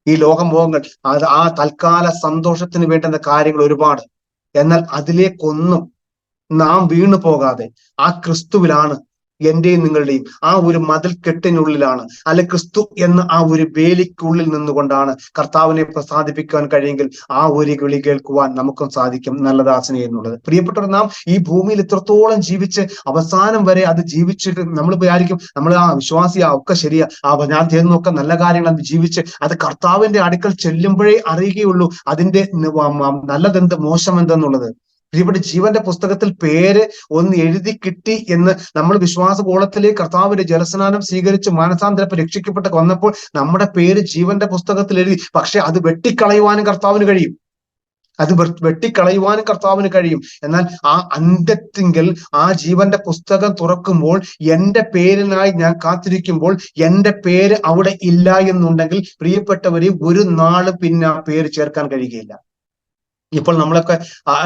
ഈ ലോകമോഹങ്ങൾ, ആ തൽക്കാല സന്തോഷത്തിന് വേണ്ടുന്ന കാര്യങ്ങൾ ഒരുപാട്. എന്നാൽ അതിലേക്കൊന്നും നാം വീണു പോകാതെ ആ ക്രിസ്തുവിലാണ് എന്റെയും നിങ്ങളുടെയും ആ ഒരു മതിൽ കെട്ടിനുള്ളിലാണ്, അല്ലെ ക്രിസ്തു എന്ന ആ ഒരു വേലിക്കുള്ളിൽ നിന്നുകൊണ്ടാണ് കർത്താവിനെ പ്രസാദിപ്പിക്കാൻ കഴിയെങ്കിൽ ആ ഒരു വിളി കേൾക്കുവാൻ നമുക്കും സാധിക്കും, നല്ലദാസനെ എന്നുള്ളത്. പ്രിയപ്പെട്ടവർ, നാം ഈ ഭൂമിയിൽ ഇത്രത്തോളം ജീവിച്ച് അവസാനം വരെ അത് ജീവിച്ചിട്ട് നമ്മൾ വിചാരിക്കും നമ്മൾ വിശ്വാസിയാ, ഒക്കെ ശരിയാ, ഞാൻ ചെയ്യുന്നൊക്കെ നല്ല കാര്യങ്ങൾ ജീവിച്ച് അത് കർത്താവിന്റെ അടുക്കൽ ചെല്ലുമ്പോഴേ അറിയുകയുള്ളൂ അതിന്റെ നല്ലതെന്ത് മോശം എന്തെന്നുള്ളത്. ഇവിടെ ജീവന്റെ പുസ്തകത്തിൽ പേര് ഒന്ന് എഴുതി കിട്ടി എന്ന് നമ്മൾ വിശ്വാസഗോളത്തിലേക്ക് കർത്താവിന്റെ ജലസ്നാനം സ്വീകരിച്ച് മാനസാന്തരപ്പ് രക്ഷിക്കപ്പെട്ട് വന്നപ്പോൾ നമ്മുടെ പേര് ജീവന്റെ പുസ്തകത്തിൽ എഴുതി. പക്ഷെ അത് വെട്ടിക്കളയുവാനും കർത്താവിന് കഴിയും. എന്നാൽ ആ അന്ത്യത്തിങ്കിൽ ആ ജീവന്റെ പുസ്തകം തുറക്കുമ്പോൾ എന്റെ പേരിനായി ഞാൻ കാത്തിരിക്കുമ്പോൾ എന്റെ പേര് അവിടെ ഇല്ല എന്നുണ്ടെങ്കിൽ പ്രിയപ്പെട്ടവരെ, ഒരു നാള് പിന്നെ ആ പേര് ചേർക്കാൻ കഴിയുകയില്ല. ഇപ്പോൾ നമ്മളൊക്കെ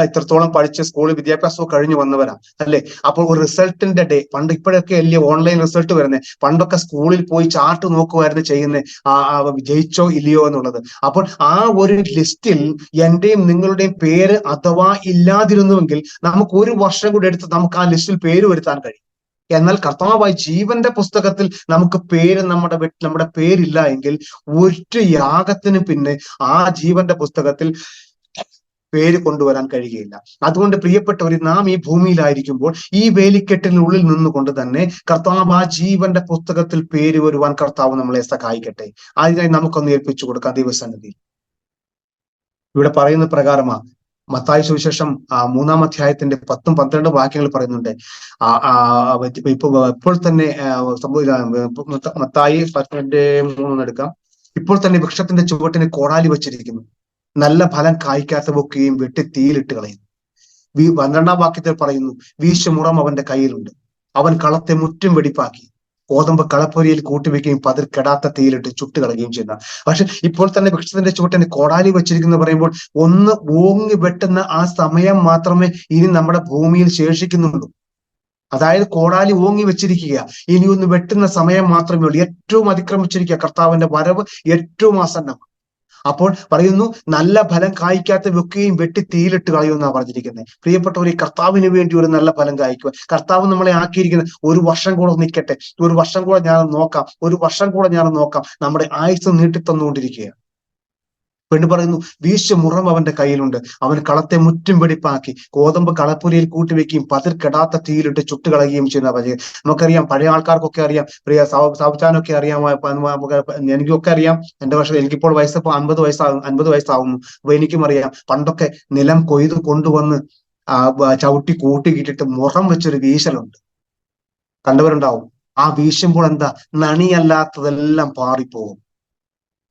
ഇത്രത്തോളം പഠിച്ച് സ്കൂൾ വിദ്യാഭ്യാസവും കഴിഞ്ഞു വന്നവരാ, അല്ലെ? അപ്പോൾ ഒരു റിസൾട്ടിന്റെ ഡേ, പണ്ട് ഇപ്പോഴൊക്കെ അല്ലേ ഓൺലൈൻ റിസൾട്ട് വരുന്നത്, പണ്ടൊക്കെ സ്കൂളിൽ പോയി ചാർട്ട് നോക്കുമായിരുന്നു ചെയ്യുന്നത്, ജയിച്ചോ ഇല്ലയോ എന്നുള്ളത്. അപ്പോൾ ആ ഒരു ലിസ്റ്റിൽ എന്റെയും നിങ്ങളുടെയും പേര് അഥവാ ഇല്ലാതിരുന്നുവെങ്കിൽ നമുക്ക് ഒരു വർഷം കൂടി എടുത്ത് നമുക്ക് ആ ലിസ്റ്റിൽ പേര് വരുത്താൻ കഴിയും. എന്നാൽ കർത്താവായി ജീവന്റെ പുസ്തകത്തിൽ നമുക്ക് പേര് നമ്മുടെ പേരില്ല എങ്കിൽ ഒരു യാഗത്തിന് പിന്നെ ആ ജീവന്റെ പുസ്തകത്തിൽ പേര് കൊണ്ടുവരാൻ കഴിയുകയില്ല. അതുകൊണ്ട് പ്രിയപ്പെട്ടവർ, നാം ഈ ഭൂമിയിലായിരിക്കുമ്പോൾ ഈ വേലിക്കെട്ടിനുള്ളിൽ നിന്നുകൊണ്ട് തന്നെ കർത്താവ് ആ ജീവന്റെ പുസ്തകത്തിൽ പേര് വരുവാൻ കർത്താവ് നമ്മളെ സഹായിക്കട്ടെ. അതിനായി നമുക്കൊന്ന് ഏൽപ്പിച്ചു കൊടുക്കാം ദൈവസന്നിധിയിൽ. ഇവിടെ പറയുന്ന പ്രകാരമാ മത്തായി സുവിശേഷം 3-ാം അധ്യായത്തിന്റെ 10-12 വാക്യങ്ങൾ പറയുന്നുണ്ട്. ഇപ്പോൾ തന്നെ മത്തായി 10:3 എടുക്കാം. ഇപ്പോൾ തന്നെ വൃക്ഷത്തിന്റെ ചുവട്ടിന് കോടാലി വച്ചിരിക്കുന്നു, നല്ല ഫലം കായ്ക്കാത്തവൊക്കെയും വെട്ടി തീയിലിട്ട് കളയുന്നു. 12-ാം വാക്യത്തിൽ പറയുന്നു, വീശുമുറം അവന്റെ കയ്യിലുണ്ട്, അവൻ കളത്തെ മുറ്റും വെടിപ്പാക്കി ഗോതമ്പ് കളപ്പൊരിയിൽ കൂട്ടിവെക്കുകയും പതിർ കെടാത്ത തീയിലിട്ട് ചുട്ടുകളയുകയും ചെയ്യുന്ന. പക്ഷെ ഇപ്പോൾ തന്നെ വൃക്ഷത്തിന്റെ ചുവട്ടിന് കോടാലി വെച്ചിരിക്കുന്നു പറയുമ്പോൾ ഒന്ന് ഓങ്ങി വെട്ടുന്ന ആ സമയം മാത്രമേ ഇനി നമ്മുടെ ഭൂമിയിൽ ശേഷിക്കുന്നുള്ളൂ. അതായത് കോടാലി ഓങ്ങി വെച്ചിരിക്കുക, ഇനി ഒന്ന് വെട്ടുന്ന സമയം മാത്രമേ ഉള്ളൂ. ഏറ്റവും അതിക്രമിച്ചിരിക്കുക, കർത്താവിന്റെ വരവ് ഏറ്റവും ആസന്നമാണ്. അപ്പോൾ പറയുന്നു, നല്ല ഫലം കായ്ക്കാത്തവയൊക്കെയും വെട്ടി തീയിലിട്ട് കളയുമെന്നാണ് പറഞ്ഞിരിക്കുന്നത്. പ്രിയപ്പെട്ടവർ, ഈ കർത്താവിന് വേണ്ടി ഒരു നല്ല ഫലം കായ്ക്കുക. കർത്താവ് നമ്മളെ ആക്കിയിരിക്കുന്നത് ഒരു വർഷം കൂടെ നിൽക്കട്ടെ, ഒരു വർഷം കൂടെ ഞാൻ നോക്കാം, ഒരു വർഷം കൂടെ ഞാൻ നോക്കാം. നമ്മുടെ ആയുസ് നീട്ടിത്തന്നുകൊണ്ടിരിക്കുക. പെണ്ണ് പറയുന്നു, വീശുമുറം അവന്റെ കയ്യിലുണ്ട്, അവൻ കളത്തെ മുറ്റും വെടിപ്പാക്കി ഗോതമ്പ് കളപ്പുരയിൽ കൂട്ടിവെക്കുകയും പതിർ കെടാത്ത തീയിലിട്ട് ചുട്ടുകളയുകയും ചെയ്യുന്ന പതി. നമുക്കറിയാം, പഴയ ആൾക്കാർക്കൊക്കെ അറിയാം, പ്രിയ സാവച്ചാനൊക്കെ അറിയാം, എനിക്കൊക്കെ അറിയാം. എന്റെ വർഷം എനിക്കിപ്പോൾ വയസ്സിപ്പോ 50 വയസ്സാവുന്നു. അപ്പൊ എനിക്കും അറിയാം, പണ്ടൊക്കെ നിലം കൊയ്ത് കൊണ്ടുവന്ന് ചവിട്ടി കൂട്ടിക്കിട്ടിട്ട് മുറം വെച്ചൊരു വീശലുണ്ട്, കണ്ടവരുണ്ടാവും. ആ വീശുമ്പോൾ എന്താ, നണിയല്ലാത്തതെല്ലാം പാറിപ്പോകും.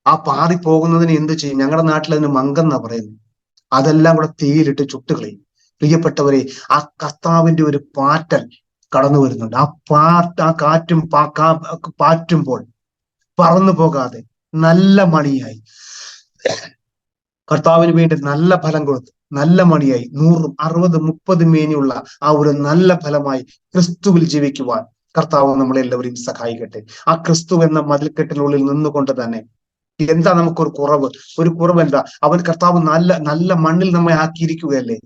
ആ പാറി പോകുന്നതിന് എന്ത് ചെയ്യും? ഞങ്ങളുടെ നാട്ടിൽ അതിന് മങ്കെന്നാ പറയുന്നത്. അതെല്ലാം കൂടെ തീയിലിട്ട് ചുട്ടുകളയും. പ്രിയപ്പെട്ടവരെ, ആ കർത്താവിന്റെ ഒരു പാറ്റൽ കടന്നു വരുന്നുണ്ട്. ആ കാറ്റും പാറ്റുമ്പോൾ പറന്നു പോകാതെ നല്ല മണിയായി കർത്താവിന് വേണ്ടി നല്ല ഫലം കൊടുത്ത് നല്ല മണിയായി 100, 60, 30 മേനിയുള്ള ആ ഒരു നല്ല ഫലമായി ക്രിസ്തുവിൽ ജീവിക്കുവാൻ കർത്താവ് നമ്മളെല്ലാവരെയും സഹായിക്കട്ടെ. ആ ക്രിസ്തു എന്ന മതിൽക്കെട്ടിനുള്ളിൽ നിന്നുകൊണ്ട് തന്നെ എന്താ നമുക്കൊരു കുറവ്? ഒരു കുറവ് എന്താ? അവൻ കർത്താവ് നല്ല മണ്ണിൽ നമ്മെ ആക്കിയിരിക്കുകയല്ലേ.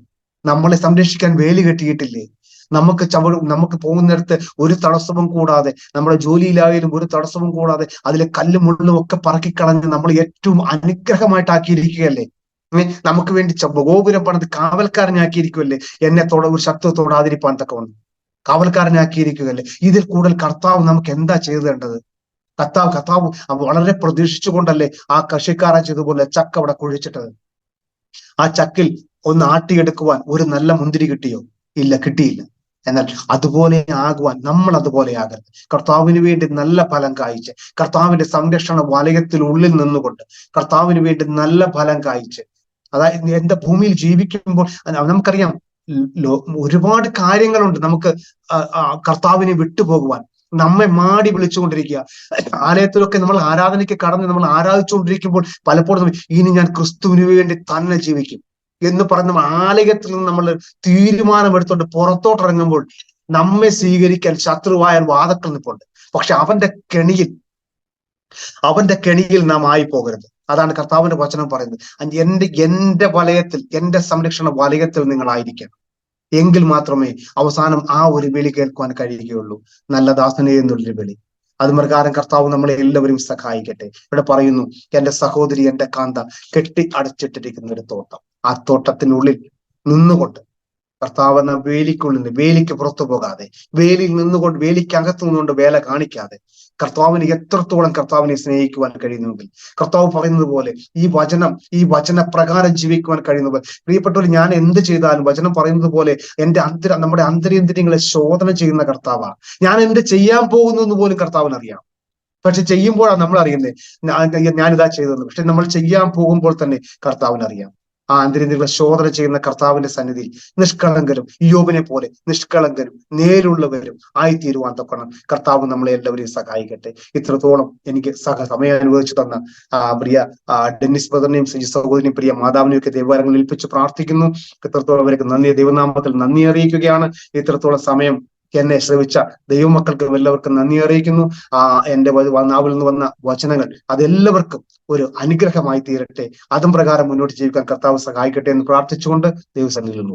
നമ്മളെ സംരക്ഷിക്കാൻ വേലി കെട്ടിയിട്ടില്ലേ? നമുക്ക് പോകുന്നിടത്ത് ഒരു തടസ്സവും കൂടാതെ, നമ്മുടെ ജോലിയിലായാലും ഒരു തടസ്സവും കൂടാതെ അതിലെ കല്ലും മുള്ളും ഒക്കെ പറക്കിക്കളഞ്ഞ് നമ്മൾ ഏറ്റവും അനുഗ്രഹമായിട്ടാക്കിയിരിക്കുകയല്ലേ. നമുക്ക് വേണ്ടി ഗോപുരം പണിത് കാവൽക്കാരനാക്കിയിരിക്കുമല്ലേ. എന്നെ ഒരു ശത്രു തൊടാതിരിപ്പാൻ തക്കവണ്ണം കാവൽക്കാരനാക്കിയിരിക്കുകയല്ലേ. ഇതിൽ കൂടുതൽ കർത്താവ് നമുക്ക് എന്താ ചെയ്തു തേണ്ടത്? കർത്താവ് വളരെ പ്രതീക്ഷിച്ചുകൊണ്ടല്ലേ ആ കൃഷിക്കാരൻ ചെയ്തതുപോലെ ചക്ക അവിടെ കുഴിച്ചിട്ടത്. ആ ചക്കിൽ ഒന്ന് ആട്ടിയെടുക്കുവാൻ ഒരു നല്ല മുന്തിരി കിട്ടിയോ? ഇല്ല, കിട്ടിയില്ല. എന്നാൽ അതുപോലെ ആകുവാൻ നമ്മൾ അതുപോലെ ആകരുത്. കർത്താവിന് വേണ്ടി നല്ല ഫലം കായ്ച്ച്, കർത്താവിന്റെ സംരക്ഷണ വലയത്തിനുള്ളിൽ നിന്നുകൊണ്ട് കർത്താവിന് വേണ്ടി നല്ല ഫലം കായ്ച്ച്, അതായത് എന്റെ ഭൂമിയിൽ ജീവിക്കുമ്പോൾ നമുക്കറിയാം ഒരുപാട് കാര്യങ്ങളുണ്ട് നമുക്ക് കർത്താവിനെ വിട്ടുപോകുവാൻ. നമ്മെ മാടി വിളിച്ചുകൊണ്ടിരിക്കുക. ആലയത്തിലൊക്കെ നമ്മൾ ആരാധനയ്ക്ക് കടന്ന് നമ്മൾ ആരാധിച്ചുകൊണ്ടിരിക്കുമ്പോൾ പലപ്പോഴും ഇനി ഞാൻ ക്രിസ്തുവിന് വേണ്ടി തന്നെ ജീവിക്കും എന്ന് പറഞ്ഞ് ആലയത്തിൽ നിന്ന് നമ്മൾ തീരുമാനമെടുത്തോണ്ട് പുറത്തോട്ടിറങ്ങുമ്പോൾ നമ്മെ സ്വീകരിക്കാൻ ശത്രുവായ വാദക്കൾ നിൽപ്പുണ്ട്. പക്ഷെ അവന്റെ കെണിയിൽ നാം ആയി പോകരുത്. അതാണ് കർത്താവിന്റെ വചനം പറയുന്നത്. എന്റെ വലയത്തിൽ, എന്റെ സംരക്ഷണ വലയത്തിൽ നിങ്ങളായിരിക്കണം. എങ്കിൽ മാത്രമേ അവസാനം ആ ഒരു വിളി കേൾക്കുവാൻ കഴിയുകയുള്ളൂ, നല്ല ദാസനെ എന്നുള്ളൊരു വിളി. അത് പ്രകാരം കർത്താവ് നമ്മളെ എല്ലാവരും സഹായിക്കട്ടെ. ഇവിടെ പറയുന്നു, എന്റെ സഹോദരി, എന്റെ കാന്ത കെട്ടി അടച്ചിട്ടിരിക്കുന്ന ഒരു തോട്ടം, ആ തോട്ടത്തിനുള്ളിൽ നിന്നുകൊണ്ട് കർത്താവ് എന്ന വേലിക്ക് പുറത്തു പോകാതെ, വേലിയിൽ നിന്നുകൊണ്ട്, വേലിക്കകത്ത് നിന്നുകൊണ്ട് വേല കാണിക്കാതെ കർത്താവിന് എത്രത്തോളം കർത്താവിനെ സ്നേഹിക്കുവാൻ കഴിയുന്നുവെങ്കിൽ, കർത്താവ് പറയുന്നത് പോലെ ഈ വചനപ്രകാരം ജീവിക്കുവാൻ കഴിയുന്നവർ, പ്രിയപ്പെട്ടവർ, ഞാൻ എന്ത് ചെയ്താലും വചനം പറയുന്നത് പോലെ നമ്മുടെ അന്തരേന്ദ്രിയങ്ങളെ ശോധന ചെയ്യുന്ന കർത്താവാണ്. ഞാൻ എന്ത് ചെയ്യാൻ പോകുന്നു എന്ന് പോലും കർത്താവിന് അറിയാം. പക്ഷെ ചെയ്യുമ്പോഴാണ് നമ്മൾ അറിയുന്നത് ഞാനിതാ ചെയ്തതെന്ന്. പക്ഷെ നമ്മൾ ചെയ്യാൻ പോകുമ്പോൾ തന്നെ കർത്താവിനറിയാം. ആ അന്തരേന്ദ്രിയങ്ങളെ ശോധന ചെയ്യുന്ന കർത്താവിന്റെ സന്നിധിയിൽ നിഷ്കളങ്കരും, യോബിനെ പോലെ നിഷ്കളങ്കരും നേരുള്ളവരും ആയിത്തീരുവാൻ തക്കണം കർത്താവ് നമ്മളെ എല്ലാവരെയും സഹായിക്കട്ടെ. ഇത്രത്തോളം എനിക്ക് സമയം അനുവദിച്ചു തന്ന പ്രിയ ഡെന്നിസ് ബ്രദറിനെയും സഹോദരനെയും പ്രിയ മാതാവിനെയും ഒക്കെ ദൈവകാര്യങ്ങളിൽ ഏൽപ്പിച്ച് പ്രാർത്ഥിക്കുന്നു. ഇത്രത്തോളം അവർക്ക് നന്ദി, ദൈവനാമത്തിൽ നന്ദി അറിയിക്കുകയാണ്. ഇത്രത്തോളം സമയം എന്നെ ശ്രവിച്ച ദൈവമക്കൾക്ക് എല്ലാവർക്കും നന്ദി അറിയിക്കുന്നു. എന്റെ നാവിൽ നിന്ന് വന്ന വചനങ്ങൾ അതെല്ലാവർക്കും ഒരു അനുഗ്രഹമായി തീരട്ടെ. അതും പ്രകാരം മുന്നോട്ട് ജീവിക്കാൻ കർത്താവ് സഹായിക്കട്ടെ എന്ന് പ്രാർത്ഥിച്ചുകൊണ്ട് ദൈവസന്നിധിയിൽ നിന്ന്